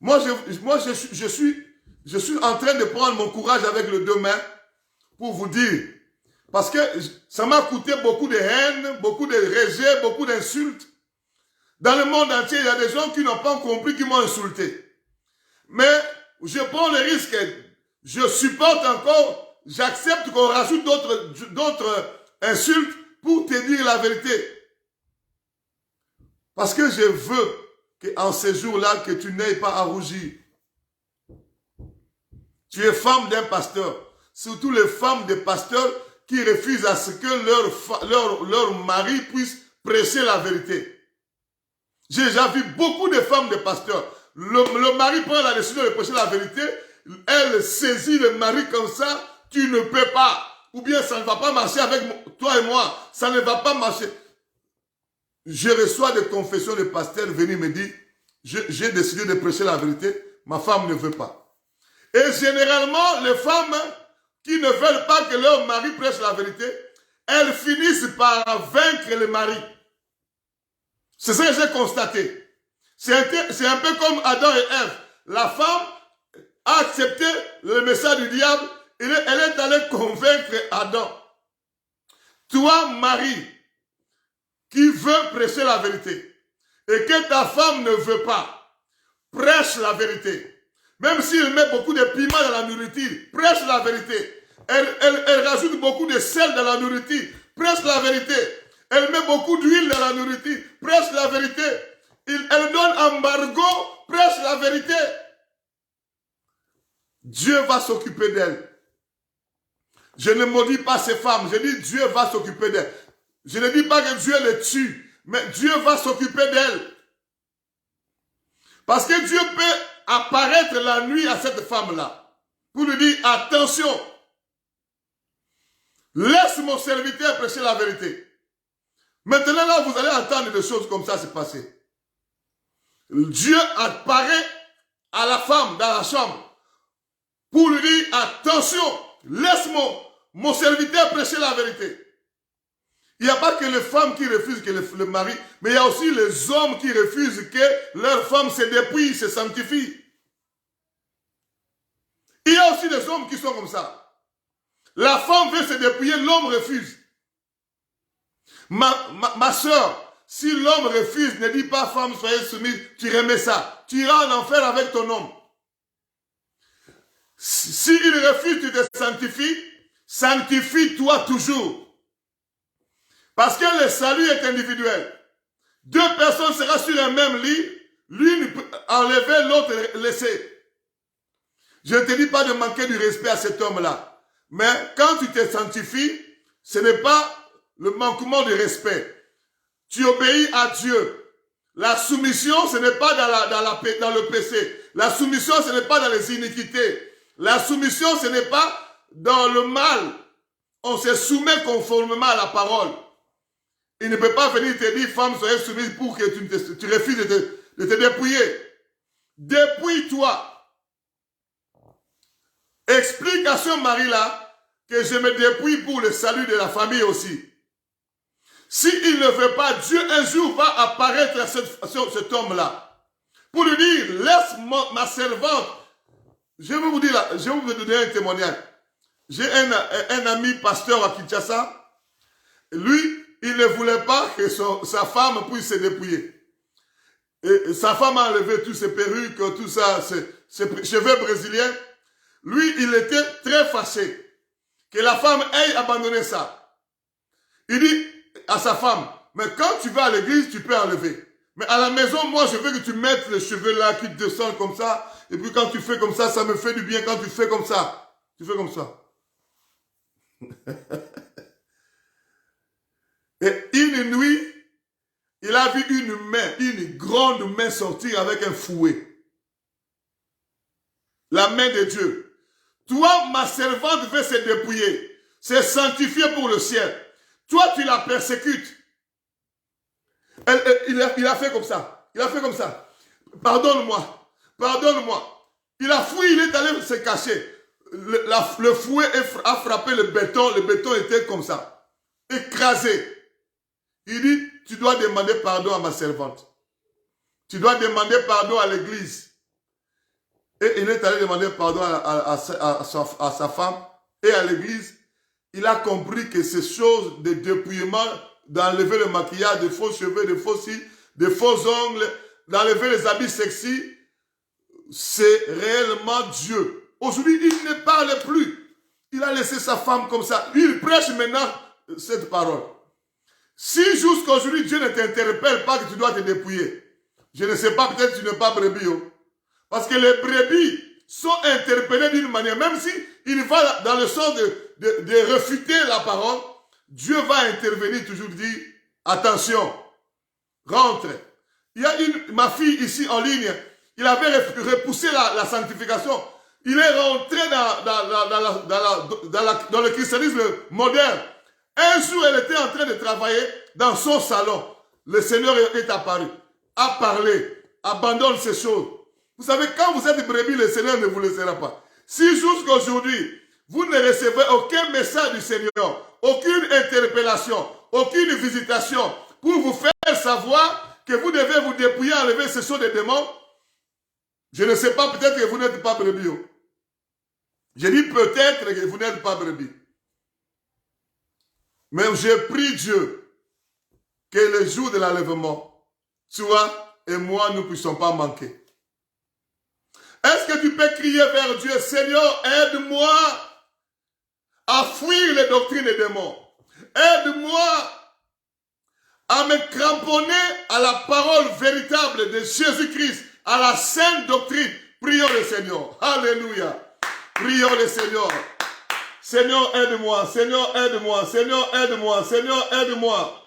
Moi, je suis en train de prendre mon courage avec les deux mains pour vous dire, parce que ça m'a coûté beaucoup de haine, beaucoup de rejet, beaucoup d'insultes. Dans le monde entier, il y a des gens qui n'ont pas compris, qui m'ont insulté. Mais je prends le risque, je supporte encore, j'accepte qu'on rajoute d'autres insultes pour te dire la vérité. Parce que je veux qu'en ces jours-là, que tu n'aies pas à rougir. Tu es femme d'un pasteur. Surtout les femmes des pasteurs qui refusent à ce que leur mari puisse prêcher la vérité. J'ai déjà vu beaucoup de femmes de pasteurs. Le mari prend la décision de prêcher la vérité. Elle saisit le mari comme ça. Tu ne peux pas. Ou bien ça ne va pas marcher avec toi et moi. Ça ne va pas marcher. Je reçois des confessions de pasteurs venir me dire, j'ai décidé de prêcher la vérité. Ma femme ne veut pas. Et généralement, les femmes qui ne veulent pas que leur mari prêche la vérité, elles finissent par vaincre le mari. C'est ça que j'ai constaté. C'est un peu comme Adam et Ève. La femme a accepté le message du diable et elle est allée convaincre Adam. Toi, mari, qui veut prêcher la vérité et que ta femme ne veut pas, prêche la vérité. Même s'il met beaucoup de piment dans la nourriture, prêche la vérité. Elle rajoute beaucoup de sel dans la nourriture, prêche la vérité. Elle met beaucoup d'huile dans la nourriture, prêche la vérité. Elle donne embargo, prêche la vérité. Dieu va s'occuper d'elle. Je ne maudis pas ces femmes, je dis Dieu va s'occuper d'elle. Je ne dis pas que Dieu les tue, mais Dieu va s'occuper d'elle. Parce que Dieu peut apparaître la nuit à cette femme-là pour lui dire attention, laisse mon serviteur prêcher la vérité. Maintenant là, vous allez entendre des choses comme ça se passer. Dieu apparaît à la femme dans la chambre pour lui dire attention, laisse mon serviteur prêcher la vérité. Il n'y a pas que les femmes qui refusent que le mari, mais il y a aussi les hommes qui refusent que leur femme se dépouille, se sanctifie. Il y a aussi des hommes qui sont comme ça. La femme veut se dépouiller, l'homme refuse. Ma soeur, si l'homme refuse, ne dis pas femme, soyez soumise, tu remets ça. Tu iras en enfer avec ton homme. Si il refuse, tu te sanctifies, sanctifie-toi toujours. Parce que le salut est individuel. Deux personnes seront sur un même lit, l'une enlever, l'autre laisser. Je ne te dis pas de manquer du respect à cet homme-là. Mais quand tu te sanctifies, ce n'est pas le manquement de respect. Tu obéis à Dieu. La soumission, ce n'est pas dans le péché. La soumission, ce n'est pas dans les iniquités. La soumission, ce n'est pas dans le mal. On se soumet conformément à la parole. Il ne peut pas venir te dire, femme, soyez soumise pour que tu refuses de te dépouiller. Dépouille-toi. Explique à ce mari-là que je me dépouille pour le salut de la famille aussi. S'il ne veut pas, Dieu un jour va apparaître à cet homme-là pour lui dire, laisse ma servante. Je vais vous dire là, je vais vous donner un témoignage. J'ai un ami pasteur à Kinshasa. Lui, il ne voulait pas que sa femme puisse se dépouiller. Et sa femme a enlevé tous ses perruques, tout ça, ses cheveux brésiliens. Lui, il était très fâché que la femme ait abandonné ça. Il dit à sa femme, mais quand tu vas à l'église, tu peux enlever. Mais à la maison, moi, je veux que tu mettes les cheveux là qui descendent comme ça. Et puis quand tu fais comme ça, ça me fait du bien. Quand tu fais comme ça, tu fais comme ça. Et une nuit, il a vu une grande main sortir avec un fouet. La main de Dieu. Toi, ma servante veut se dépouiller, se sanctifier pour le ciel. Toi, tu la persécutes. Il a fait comme ça. Il a fait comme ça. Pardonne-moi. Pardonne-moi. Il a fui, il est allé se cacher. Le fouet a frappé le béton. Le béton était comme ça. Écrasé. Il dit, tu dois demander pardon à ma servante. Tu dois demander pardon à l'église. Et il est allé demander pardon à sa femme et à l'église. Il a compris que ces choses de dépouillement, d'enlever le maquillage, de faux cheveux, de faux cils, de faux ongles, d'enlever les habits sexy, c'est réellement Dieu. Aujourd'hui, il ne parle plus. Il a laissé sa femme comme ça. Il prêche maintenant cette parole. Si jusqu'à aujourd'hui, Dieu ne t'interpelle pas que tu dois te dépouiller, je ne sais pas, peut-être que tu n'es pas brebis. Parce que les brebis sont interpellés d'une manière, même si il va dans le sens de refuter la parole, Dieu va intervenir toujours dire, attention, rentre. Il y a ma fille ici en ligne, il avait repoussé la sanctification. Il est rentré dans le christianisme moderne. Un jour, elle était en train de travailler dans son salon. Le Seigneur est apparu, a parlé, abandonne ces choses. Vous savez, quand vous êtes brebis, le Seigneur ne vous laissera pas. Si jusqu'à aujourd'hui, vous ne recevez aucun message du Seigneur, aucune interpellation, aucune visitation, pour vous faire savoir que vous devez vous dépouiller, enlever ces choses des démons, je ne sais pas, peut-être que vous n'êtes pas brebis. Je dis peut-être que vous n'êtes pas brebis. Mais je prie Dieu que le jour de l'enlèvement, toi et moi, nous ne puissions pas manquer. Est-ce que tu peux crier vers Dieu, Seigneur, aide-moi à fuir les doctrines des démons. Aide-moi à me cramponner à la parole véritable de Jésus-Christ, à la sainte doctrine. Prions le Seigneur. Alléluia. Prions le Seigneur. Seigneur, aide-moi. Seigneur, aide-moi. Seigneur, aide-moi. Seigneur, aide-moi.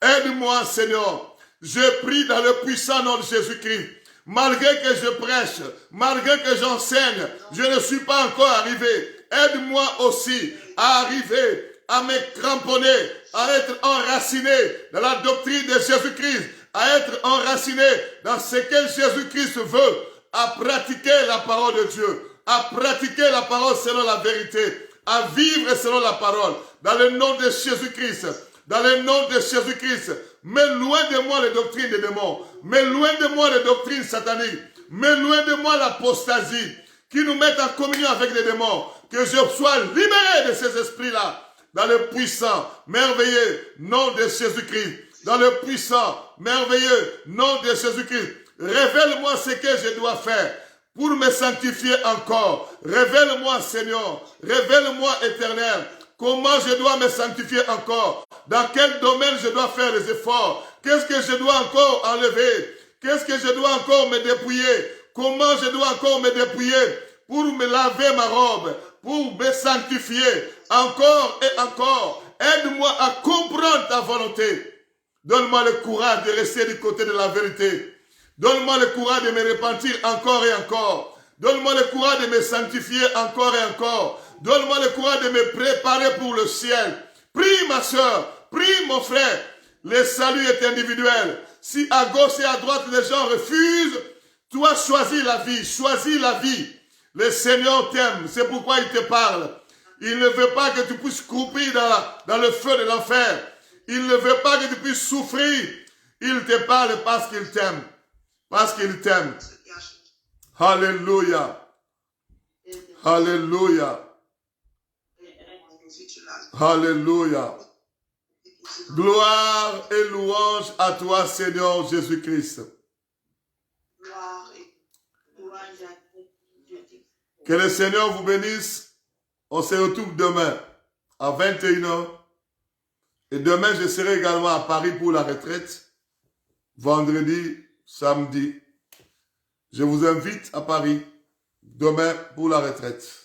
Aide-moi, Seigneur. Je prie dans le puissant nom de Jésus-Christ. Malgré que je prêche, malgré que j'enseigne, je ne suis pas encore arrivé. Aide-moi aussi à arriver, à me cramponner, à être enraciné dans la doctrine de Jésus-Christ, à être enraciné dans ce que Jésus-Christ veut, à pratiquer la parole de Dieu, à pratiquer la parole selon la vérité, à vivre selon la parole, dans le nom de Jésus-Christ. Dans le nom de Jésus-Christ, mets loin de moi les doctrines des démons, mets loin de moi les doctrines sataniques, mets loin de moi l'apostasie qui nous mettent en communion avec les démons, que je sois libéré de ces esprits-là, dans le puissant, merveilleux nom de Jésus-Christ, dans le puissant, merveilleux nom de Jésus-Christ. Révèle-moi ce que je dois faire pour me sanctifier encore. Révèle-moi, Seigneur, révèle-moi, Éternel, comment je dois me sanctifier encore? Dans quel domaine je dois faire les efforts? Qu'est-ce que je dois encore enlever? Qu'est-ce que je dois encore me dépouiller? Comment je dois encore me dépouiller pour me laver ma robe, pour me sanctifier encore et encore? Aide-moi à comprendre ta volonté. Donne-moi le courage de rester du côté de la vérité. Donne-moi le courage de me repentir encore et encore. Donne-moi le courage de me sanctifier encore et encore. Donne-moi le courage de me préparer pour le ciel. Prie ma soeur, prie mon frère. Le salut est individuel. Si à gauche et à droite les gens refusent, toi choisis la vie, choisis la vie. Le Seigneur t'aime, c'est pourquoi il te parle. Il ne veut pas que tu puisses croupir dans le feu de l'enfer. Il ne veut pas que tu puisses souffrir. Il te parle parce qu'il t'aime. Parce qu'il t'aime. Alléluia. Alléluia. Alléluia. Gloire et louange à toi, Seigneur Jésus-Christ. Que le Seigneur vous bénisse. On se retrouve demain à 21h. Et demain, je serai également à Paris pour la retraite. Vendredi, samedi. Je vous invite à Paris demain pour la retraite.